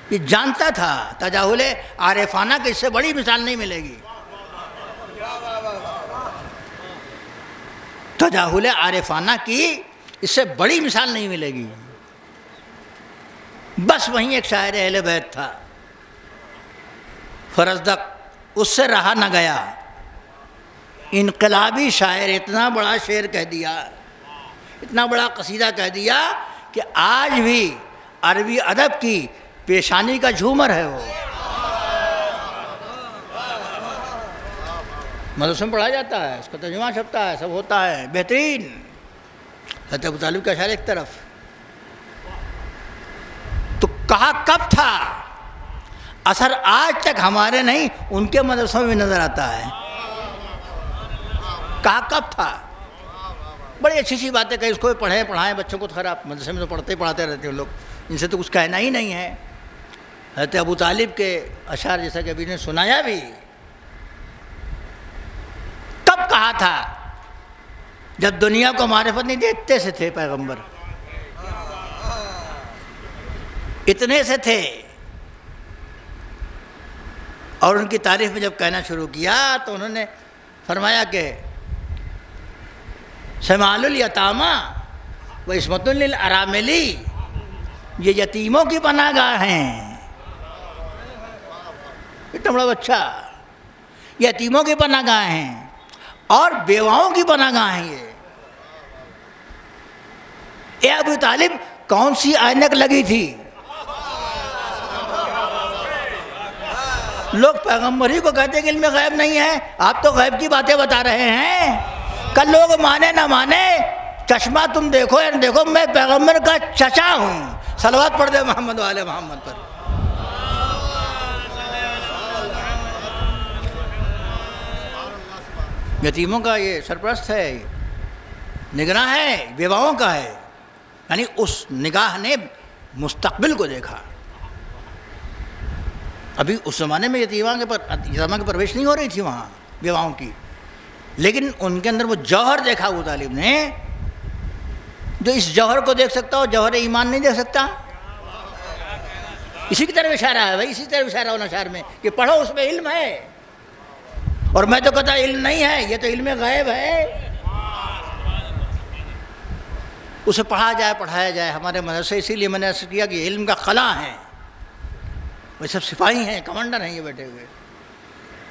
یہ جانتا تھا تجاہل عارفانہ کہ اس سے بڑی مثال نہیں ملے گی. تجاہل عارفانہ کی اس سے بڑی مثال نہیں ملے گی. بس وہیں ایک شاعر اہل بیت تھا فرزدق, اس سے رہا نہ گیا. انقلابی شاعر اتنا بڑا شعر کہہ دیا, اتنا بڑا قصیدہ کہہ دیا کہ آج بھی عربی ادب کی پیشانی کا جھومر ہے. وہ مدرسوں میں پڑھا جاتا ہے, اس کا ترجمہ چھپتا ہے, سب ہوتا ہے بہترین. حضرت ابو طالب کا اشعار ایک طرف, تو کہا کب تھا اثر آج تک ہمارے نہیں ان کے مدرسوں میں نظر آتا ہے. کہا کب تھا. بڑی اچھی اچھی باتیں کہیں, اس کو پڑھائیں بچوں کو. خراب مدرسے میں تو پڑھاتے رہتے ہیں لوگ, ان سے تو کچھ کہنا ہی نہیں ہے. حضرت ابو طالب کے اشعار جیسا کہ ابھی نے سنایا بھی, کب کہا تھا جب دنیا کو معرفت نہیں دیتے سے تھے پیغمبر, اتنے سے تھے. اور ان کی تعریف میں جب کہنا شروع کیا تو انہوں نے فرمایا کہ شمال الیتامہ و عصمت للاراملی, یہ یتیموں کی پناہ گاہ ہیں. اتنا بڑا بچہ, یتیموں کی پناہ گاہ ہیں اور بیواؤں کی پناہ گاہ ہیں. یہ ابو طالب کون سی عینک لگی تھی. لوگ پیغمبر ہی کو کہتے کہ علم غیب نہیں ہے, آپ تو غیب کی باتیں بتا رہے ہیں. کل لوگ مانے نہ مانے, چشمہ تم دیکھو یا نہ دیکھو, میں پیغمبر کا چچا ہوں. صلوات پڑھ دے محمد والے محمد پر. یتیموں کا یہ سرپرست ہے, نگراں ہے, بیواؤں کا ہے. یعنی اس نگاہ نے مستقبل کو دیکھا. ابھی اس زمانے میں یتیماں کی پرورش نہیں ہو رہی تھی وہاں بیواؤں کی، لیکن ان کے اندر وہ جوہر دیکھا ابو طالب نے، جو اس جوہر کو دیکھ سکتا ہو جوہر ایمان نہیں دیکھ سکتا. اسی کی طرف اشارہ ہے بھائی، اسی طرف اشارہ ہونا شعر میں کہ پڑھو اس میں علم ہے. اور میں تو کہتا علم نہیں ہے، یہ تو علم غیب ہے. اسے پڑھا جائے پڑھایا جائے. ہمارے مدرسے اسی لیے میں نے عرض کیا کہ علم کا قلعہ ہے، وہ سب سپاہی ہیں، کمانڈر ہیں یہ بیٹھے ہوئے.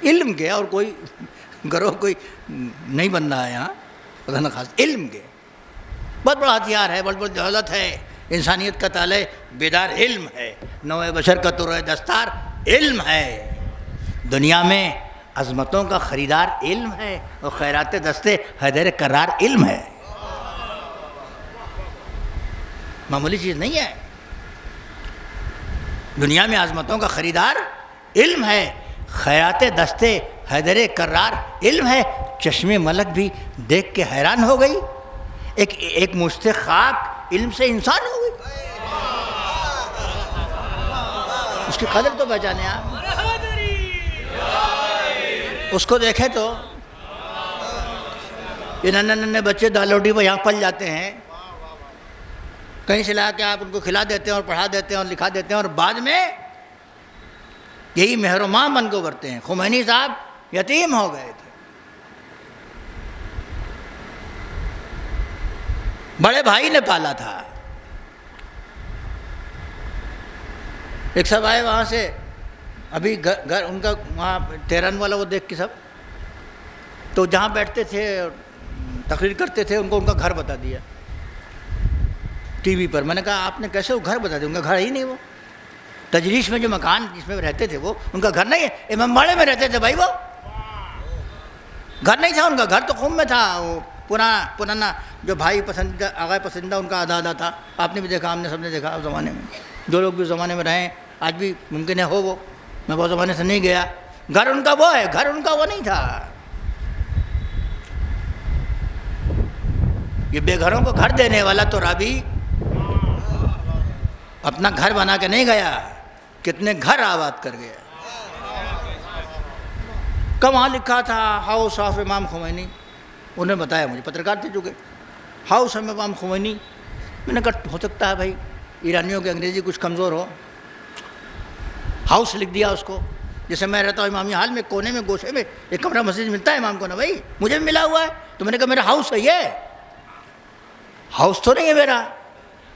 علم کے اور کوئی گروہ کوئی نہیں بن رہا ہے یہاں، خدا نہ خاص. علم کے بہت بڑا ہتھیار ہے، بہت بڑی دولت ہے. انسانیت کا تالے بیدار علم ہے، نوع بشر کا طرح دستار علم ہے. دنیا میں عظمتوں کا خریدار علم ہے، اور خیرات دستے حیدر کرار علم ہے. معمولی چیز نہیں ہے. دنیا میں عظمتوں کا خریدار علم ہے، خیرات دستے حیدر کرار علم ہے. چشم ملک بھی دیکھ کے حیران ہو گئی. ایک مشت خاک علم سے انسان ہو گئی. اس کی قدر تو پہچانے آپ. اس کو دیکھیں تو یہ ننھے بچے دال روٹی پہ یہاں پل جاتے ہیں، کہیں سے لا کے آپ ان کو کھلا دیتے ہیں اور پڑھا دیتے ہیں اور لکھا دیتے ہیں، اور بعد میں یہی مہرماں بن کو برتے ہیں. خمینی صاحب یتیم ہو گئے تھے، بڑے بھائی نے پالا تھا. ایک سب آئے وہاں سے، ابھی گھر ان کا وہاں تہران والا وہ دیکھ کے سب تو جہاں بیٹھتے تھے تقریر کرتے تھے ان کو ان کا گھر بتا دیا ٹی وی پر. میں نے کہا آپ نے کیسے وہ گھر بتا دیا؟ ان کا گھر ہی نہیں. وہ تجریش میں جو مکان جس میں رہتے تھے وہ ان کا گھر نہیں ہے. امام باڑے میں رہتے تھے بھائی، وہ گھر نہیں تھا ان کا. گھر تو قم میں تھا. وہ پرانا جو بھائی پسندیدہ آغا پسندیدہ ان کا آدھا تھا. آپ نے بھی دیکھا، ہم نے سب نے دیکھا اس زمانے میں. جو لوگ بھی اس زمانے میں رہیں آج بھی ممکن ہے ہو. وہ میں بہت زمانے سے نہیں گیا. گھر ان کا وہ ہے، گھر ان کا وہ نہیں تھا. یہ بے گھروں کو گھر دینے والا تو رابی اپنا گھر بنا کے نہیں گیا، کتنے گھر آباد کر گیا. کہاں لکھا تھا ہاؤس آف امام خمینی. انہیں بتایا، مجھے پترکار تھے چونکہ، ہاؤس آف امام خمینی. میں نے کہا ہو سکتا ہے بھائی ایرانیوں کی انگریزی کچھ کمزور ہو. ہاؤس لکھ دیا اس کو. جیسے میں رہتا ہوں امامی حال میں، کونے میں گوشے میں ایک کمرہ مسجد ملتا ہے امام کو نا بھائی، مجھے بھی ملا ہوا ہے. تو میں نے کہا میرا ہاؤس ہے، یہ ہاؤس تو نہیں ہے میرا.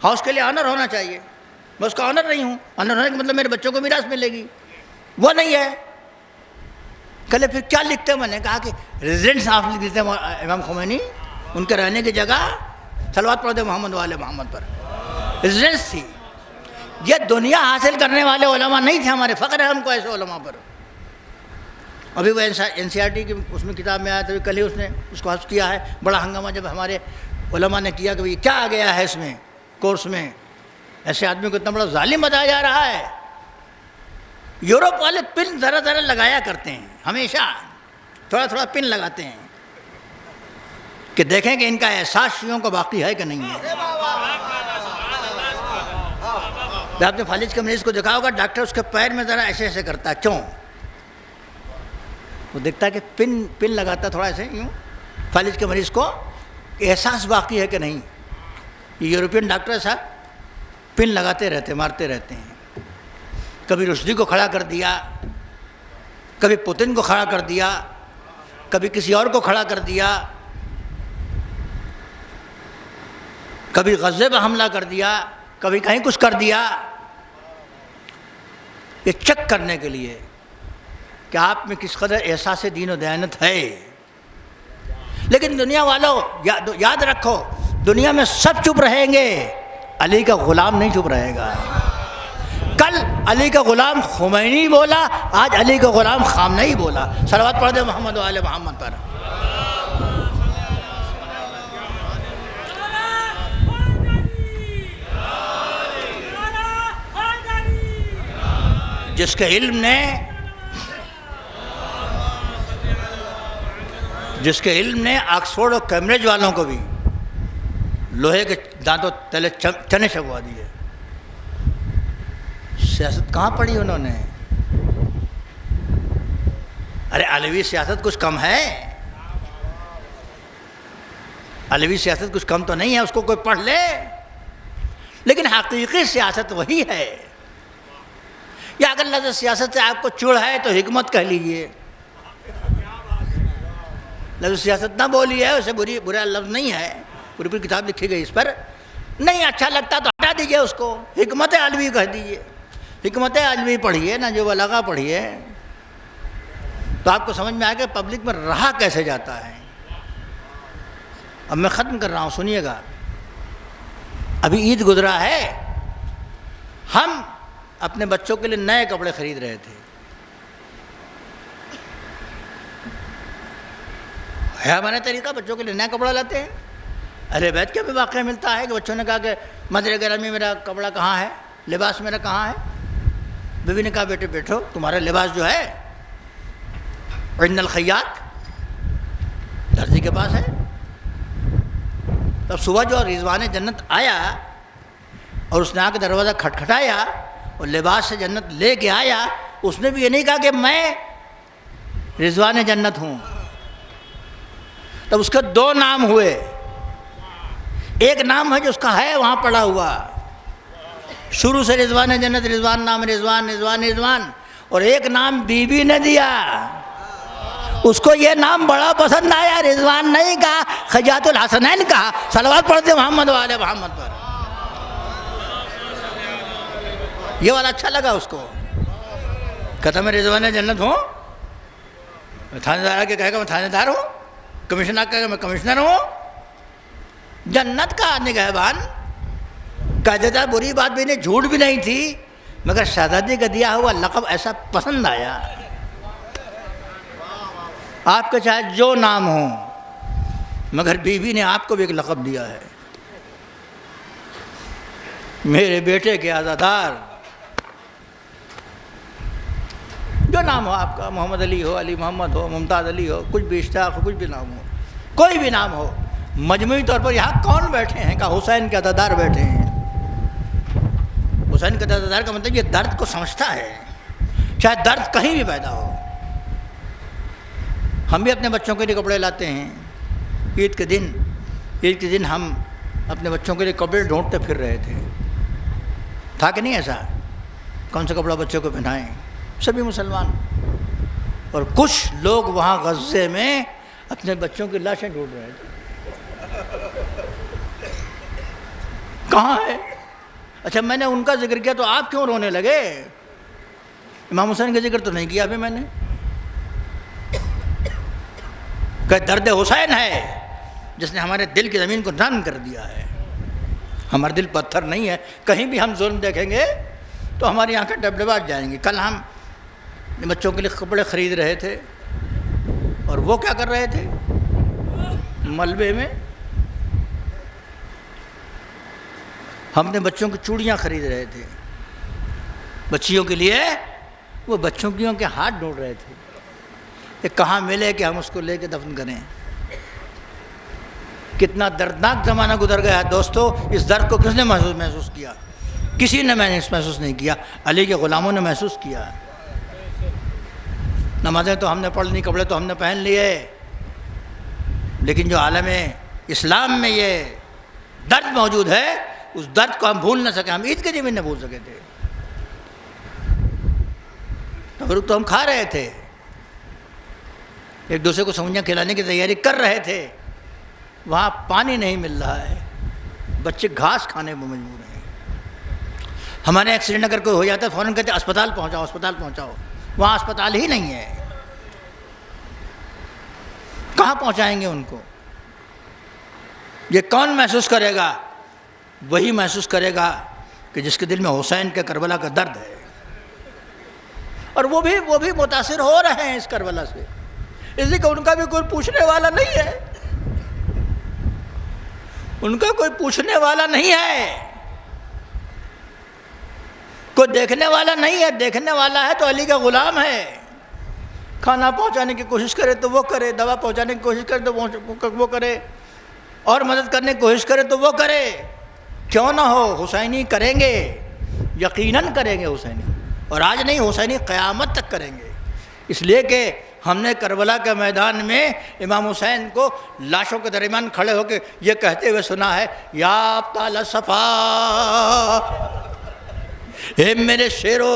ہاؤس کے لیے آنر ہونا چاہیے. میں اس کا آنر نہیں ہوں. آنر ہونے کا مطلب میرے بچوں کو میراث ملے گی، وہ نہیں ہے. کہلے پھر کیا لکھتے ہیں؟ میں نے کہا کہ ریزیڈنس آپ لکھ دیتے ہیں امام خمینی، ان کے رہنے کی جگہ. صلوات پڑھ دے محمد والے محمد پر. ریزیڈنس تھی. یہ دنیا حاصل کرنے والے علماء نہیں تھے ہمارے. فخر ہے ہم کو ایسے علماء پر. ابھی وہ NCERT کی اس میں کتاب میں آیا تھا، کل ہی اس نے اس کو حذف کیا ہے. بڑا ہنگامہ جب ہمارے علماء نے کیا کہ یہ کیا آ گیا ہے اس میں کورس میں. ایسے آدمی کو اتنا بڑا ظالم بتایا جا رہا ہے. یورپ والے پن ذرا ذرا لگایا کرتے ہیں، ہمیشہ تھوڑا تھوڑا پن لگاتے ہیں کہ دیکھیں کہ ان کا احساس شیعوں کو باقی ہے کہ نہیں ہے. آپ نے فالج کے مریض کو دیکھا ہوگا، ڈاکٹر اس کے پیر میں ذرا ایسے ایسے کرتا ہے. کیوں؟ وہ دیکھتا ہے کہ پن لگاتا تھوڑا ایسے یوں فالج کے مریض کو، احساس باقی ہے کہ نہیں. یہ یورپین ڈاکٹر ایسا پن لگاتے رہتے، مارتے رہتے ہیں. کبھی رشدی کو کھڑا کر دیا، کبھی پوتن کو کھڑا کر دیا، کبھی کسی اور کو کھڑا کر دیا، کبھی غزے پہ حملہ کر دیا، کبھی کہیں کچھ کر دیا. یہ چیک کرنے کے لیے کہ آپ میں کس قدر احساس دین و دیانت ہے. لیکن دنیا والوں یاد رکھو، دنیا میں سب چپ رہیں گے، علی کا غلام نہیں چپ رہے گا. کل علی کا غلام خمینی بولا، آج علی کا غلام خامنئی بولا. صلوات پڑھ دے محمد و آل محمد پر. جس کے علم نے آکسفورڈ اور کیمبرج والوں کو بھی لوہے کے دانتوں تلے چنے چبوا دیے. سیاست کہاں پڑھی انہوں نے؟ ارے علوی سیاست کچھ کم ہے؟ علوی سیاست کچھ کم تو نہیں ہے، اس کو کوئی پڑھ لے، لیکن حقیقی سیاست وہی ہے۔ یا اگر لفظ سیاست سے آپ کو چڑ ہے تو حکمت کہہ لیجئے، لفظ سیاست نہ بولیے، اسے برا لفظ نہیں ہے، پوری پوری کتاب لکھی گئی اس پر، نہیں اچھا لگتا تو ہٹا دیجئے اس کو، حکمت علوی کہہ دیجئے، حکمت علوی پڑھیے نا، جو بلاغہ پڑھیے، تو آپ کو سمجھ میں آئے کہ پبلک میں رہا کیسے جاتا ہے۔ اب میں ختم کر رہا ہوں، سنیے گا۔ ابھی عید گزرا ہے، ہم اپنے بچوں کے لیے نئے کپڑے خرید رہے تھے، ہے ہمارا طریقہ، بچوں کے لیے نیا کپڑا لاتے ہیں۔ اہل بیت کا بھی واقعہ ملتا ہے کہ بچوں نے کہا کہ مدر گرمی میرا کپڑا کہاں ہے، لباس میرا کہاں ہے؟ بیوی نے کہا بیٹے بیٹھو، تمہارا لباس جو ہے عند الخیاط، درزی کے پاس ہے۔ تب صبح جو رضوان جنت آیا اور اس نے آ کے دروازہ کھٹکھٹایا اور لباس سے جنت لے کے آیا، اس نے بھی یہ نہیں کہا کہ میں رضوان جنت ہوں، تب اس کے دو نام ہوئے، ایک نام ہے جو اس کا ہے وہاں پڑا ہوا، شروع سے رضوان جنت، رضوان نام، رضوان رضوان رضوان، اور ایک نام بی بی نے دیا، اس کو یہ نام بڑا پسند آیا، رضوان نہیں کہا، خجات الحسنین کہا، صلوات پڑھتے محمد وآل محمد پر، یہ والا اچھا لگا اس کو، کہتا میں رضوان جنت ہوں، میں تھانے دار کے کہے گا میں تھانے دار ہوں، کمشنر کہے گا میں کمشنر ہوں، جنت کا نگہبان، کہہ دیتا بری بات بھی نہیں، جھوٹ بھی نہیں تھی، مگر شہزادی کا دیا ہوا لقب ایسا پسند آیا۔ آپ کے چاہے جو نام ہوں، مگر بیوی نے آپ کو بھی ایک لقب دیا ہے، میرے بیٹے کے عزادار، جو نام ہو آپ کا، محمد علی ہو، علی محمد ہو، ممتاز علی ہو، کچھ بھی اشتیاق ہو، کچھ بھی نام ہو، کوئی بھی نام ہو، مجموعی طور پر یہاں کون بیٹھے ہیں؟ کہا حسین کے عزادار بیٹھے ہیں۔ حسین کے عزادار کا مطلب یہ درد کو سمجھتا ہے، چاہے درد کہیں بھی پیدا ہو۔ ہم بھی اپنے بچوں کے لیے کپڑے لاتے ہیں، عید کے دن ہم اپنے بچوں کے لیے کپڑے ڈھونڈتے پھر رہے تھے، تھا کہ نہیں ایسا؟ کون سا کپڑا بچوں کو پہنائیں، سبھی مسلمان، اور کچھ لوگ وہاں غزے میں اپنے بچوں کی لاشیں ڈھونڈ رہے تھے، کہاں ہے؟ اچھا میں نے ان کا ذکر کیا تو آپ کیوں رونے لگے؟ امام حسین کا ذکر تو نہیں کیا ابھی میں نے، کہ درد حسین ہے جس نے ہمارے دل کی زمین کو نرم کر دیا ہے، ہمارا دل پتھر نہیں ہے، کہیں بھی ہم ظلم دیکھیں گے تو ہماری آنکھیں ڈبڈبا جائیں گی۔ کل ہم بچوں کے لیے کپڑے خرید رہے تھے اور وہ کیا کر رہے تھے؟ ملبے میں ہم نے بچوں کی چوڑیاں خرید رہے تھے بچیوں کے لیے، وہ بچوں کے ہاتھ ڈھونڈ رہے تھے کہ کہاں ملے کہ ہم اس کو لے کے دفن کریں۔ کتنا دردناک زمانہ گزر گیا ہے دوستو، اس درد کو کس نے محسوس کیا؟ کسی نے محسوس نہیں کیا، علی کے غلاموں نے محسوس کیا۔ نمازیں تو ہم نے پڑھ لی، کپڑے تو ہم نے پہن لیے، لیکن جو عالم اسلام میں یہ درد موجود ہے، اس درد کو ہم بھول نہ سکے، ہم عید کے دن بھی نہ بھول سکے تھے۔ تبرک تو ہم کھا رہے تھے، ایک دوسرے کو سمجھا کھلانے کی تیاری کر رہے تھے، وہاں پانی نہیں مل رہا ہے، بچے گھاس کھانے میں مجبور ہیں۔ ہمارے ایکسیڈنٹ اگر کوئی ہو جاتا ہے فوراً کہتے ہیں اسپتال پہنچاؤ، اسپتال پہنچاؤ، وہاں اسپتال ہی نہیں ہے، کہاں پہنچائیں گے ان کو؟ یہ کون محسوس کرے گا؟ وہی محسوس کرے گا کہ جس کے دل میں حسین کے کربلا کا درد ہے، اور وہ بھی متاثر ہو رہے ہیں اس کربلا سے، اس لیے کہ ان کا بھی کوئی پوچھنے والا نہیں ہے، ان کا کوئی پوچھنے والا نہیں ہے، کوئی دیکھنے والا نہیں ہے، دیکھنے والا ہے تو علی کا غلام ہے، کھانا پہنچانے کی کوشش کرے تو وہ کرے، دوا پہنچانے کی کوشش کرے تو وہ کرے، اور مدد کرنے کی کوشش کرے تو وہ کرے، کیوں نہ ہو؟ حسینی کریں گے، یقیناً کریں گے حسینی، اور آج نہیں، حسینی قیامت تک کریں گے، اس لیے کہ ہم نے کربلا کے میدان میں امام حسین کو لاشوں کے درمیان کھڑے ہو کے یہ کہتے ہوئے سنا ہے، یا ابطال صفا، اے میرے شیرو،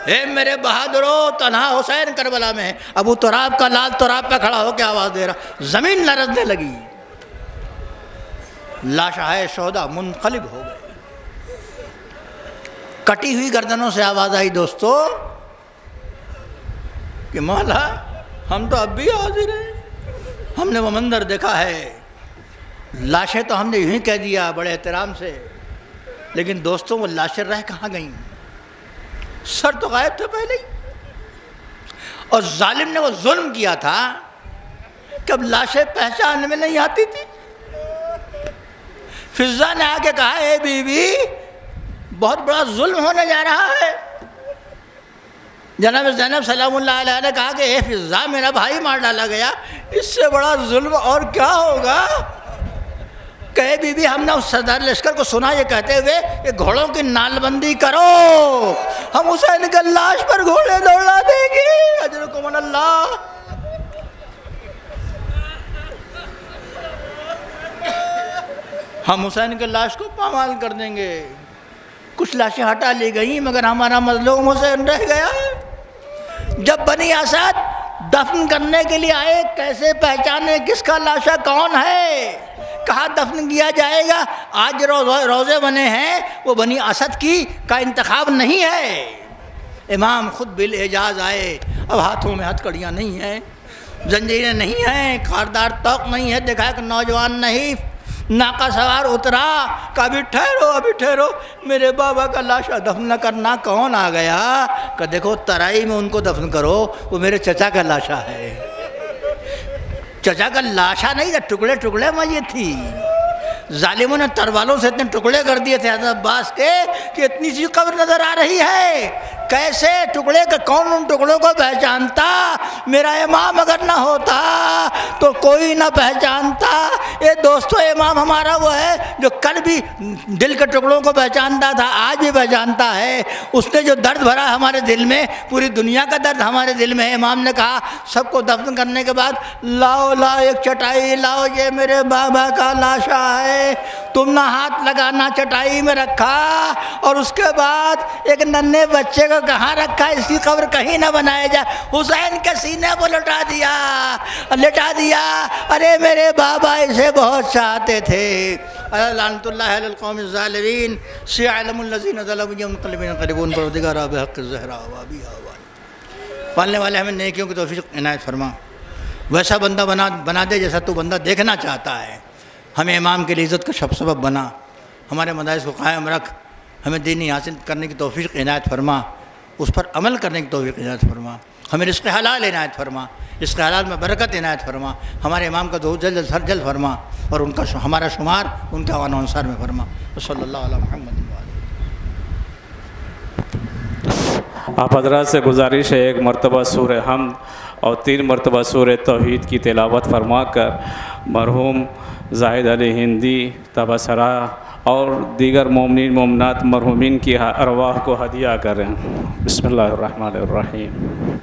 اے میرے بہادروں، تنہا حسین کربلا میں ہے۔ ابو تراب کا لال تراب پہ کھڑا ہو کے آواز دے رہا، زمین لرزنے لگی، لاشائے شہداء منقلب ہو گئے، کٹی ہوئی گردنوں سے آواز آئی دوستو کہ مولا ہم تو اب بھی حاضر ہیں، ہم نے وہ منظر دیکھا ہے، لاشیں تو ہم نے یوں ہی کہہ دیا بڑے احترام سے، لیکن دوستوں وہ لاشیں رہ کہاں گئیں؟ سر تو غائب تھے پہلے ہی، اور ظالم نے وہ ظلم کیا تھا کہ اب لاشیں پہچان میں نہیں آتی تھی۔ فضہ نے آ کے کہا، اے بی بی بہت بڑا ظلم ہونے جا رہا ہے۔ جناب زینب سلام اللہ علیہ نے کہا کہ اے فضہ میرا بھائی مار ڈالا گیا، اس سے بڑا ظلم اور کیا ہوگا؟ کہ بی بی ہم نے اس سردار لشکر کو سنا یہ کہتے ہوئے کہ گھوڑوں کی نال بندی کرو، ہم حسین کے لاش پر گھوڑے دوڑا دیں گے، اجرکم اللہ۔ ہم حسین کے لاش کو پامال کر دیں گے۔ کچھ لاشیں ہٹا لی گئیں مگر ہمارا مظلوم حسین رہ گیا۔ جب بنی اسد دفن کرنے کے لیے آئے، کیسے پہچانے کس کا لاشا کون ہے، کہاں دفن کیا جائے گا؟ آج روزے بنے ہیں، وہ بنی اسد کی کا انتخاب نہیں ہے۔ امام خود بالاعجاز آئے، اب ہاتھوں میں ہتھ کڑیاں نہیں ہیں، زنجیریں نہیں ہیں، خاردار توق نہیں ہے، دیکھا کہ نوجوان نہیں، ناقہ سوار اترا کہ ابھی ٹھہرو ابھی ٹھہرو، میرے بابا کا لاشا دفن کرنا کون آ گیا؟ کہ دیکھو ترائی میں ان کو دفن کرو، وہ میرے چچا کا لاشا ہے۔ چچا کا لاشا نہیں تھا، ٹکڑے ٹکڑے میں یہ تھی۔ ظالموں نے تروالوں سے اتنے ٹکڑے کر دیے تھے حضرت عباس کے کہ اتنی سی قبر نظر آ رہی ہے۔ کیسے ٹکڑے کا کون ان ٹکڑوں کو پہچانتا؟ میرا امام اگر نہ ہوتا تو کوئی نہ پہچانتا۔ یہ دوستو امام ہمارا وہ ہے جو کل بھی دل کے ٹکڑوں کو پہچانتا تھا، آج بھی پہچانتا ہے۔ اس نے جو درد بھرا ہمارے دل میں، پوری دنیا کا درد ہمارے دل میں ہے۔ امام نے کہا سب کو دفن کرنے کے بعد لاؤ لاؤ ایک چٹائی لاؤ، یہ میرے بابا کا لاشا ہے۔ تم نہ ہاتھ لگانا، چٹائی میں رکھا، اور اس کے بعد ایک ننھے بچے کو کہاں رکھا، اس کی قبر کہیں نہ بنایا جائے، حسین کے سینے پر لٹا دیا۔ ارے میرے بابا اسے بہت چاہتے تھے۔ لعنت اللہ علی القوم الظالمین، سیعلم الذین ظلموا منقلبین قریبون، پروردگارا بحق الزہرا وابیہا والی، پالنے والے ہمیں نیکیوں کی توفیق عنایت فرما، ویسا بندہ بنا دے جیسا تو بندہ دیکھنا چاہتا ہے۔ ہمیں امام کے لیے عزت کا سبب بنا، ہمارے مدارس کو قائم رکھ، ہمیں دینی حاصل کرنے کی توفیق عنایت فرما، اس پر عمل کرنے کی توفیق عنایت فرما، ہمیں رزق حلال عنایت فرما، رزق حلال میں برکت عنایت فرما، ہمارے امام کا ظہور جلد فرما، اور ان کا ہمارا شمار ان کے اعوان و انصار میں فرما۔ صلی اللہ علیہ محمد۔ آپ حضرات سے گزارش ہے ایک مرتبہ سورہ حمد اور 3 مرتبہ سورہ توحید کی تلاوت فرما کر مرحوم زاہد علی ہندی، تبصرہ اور دیگر مومنین مومنات مرحومین کی ارواح کو ہدیہ کریں۔ بسم اللہ الرحمن الرحیم۔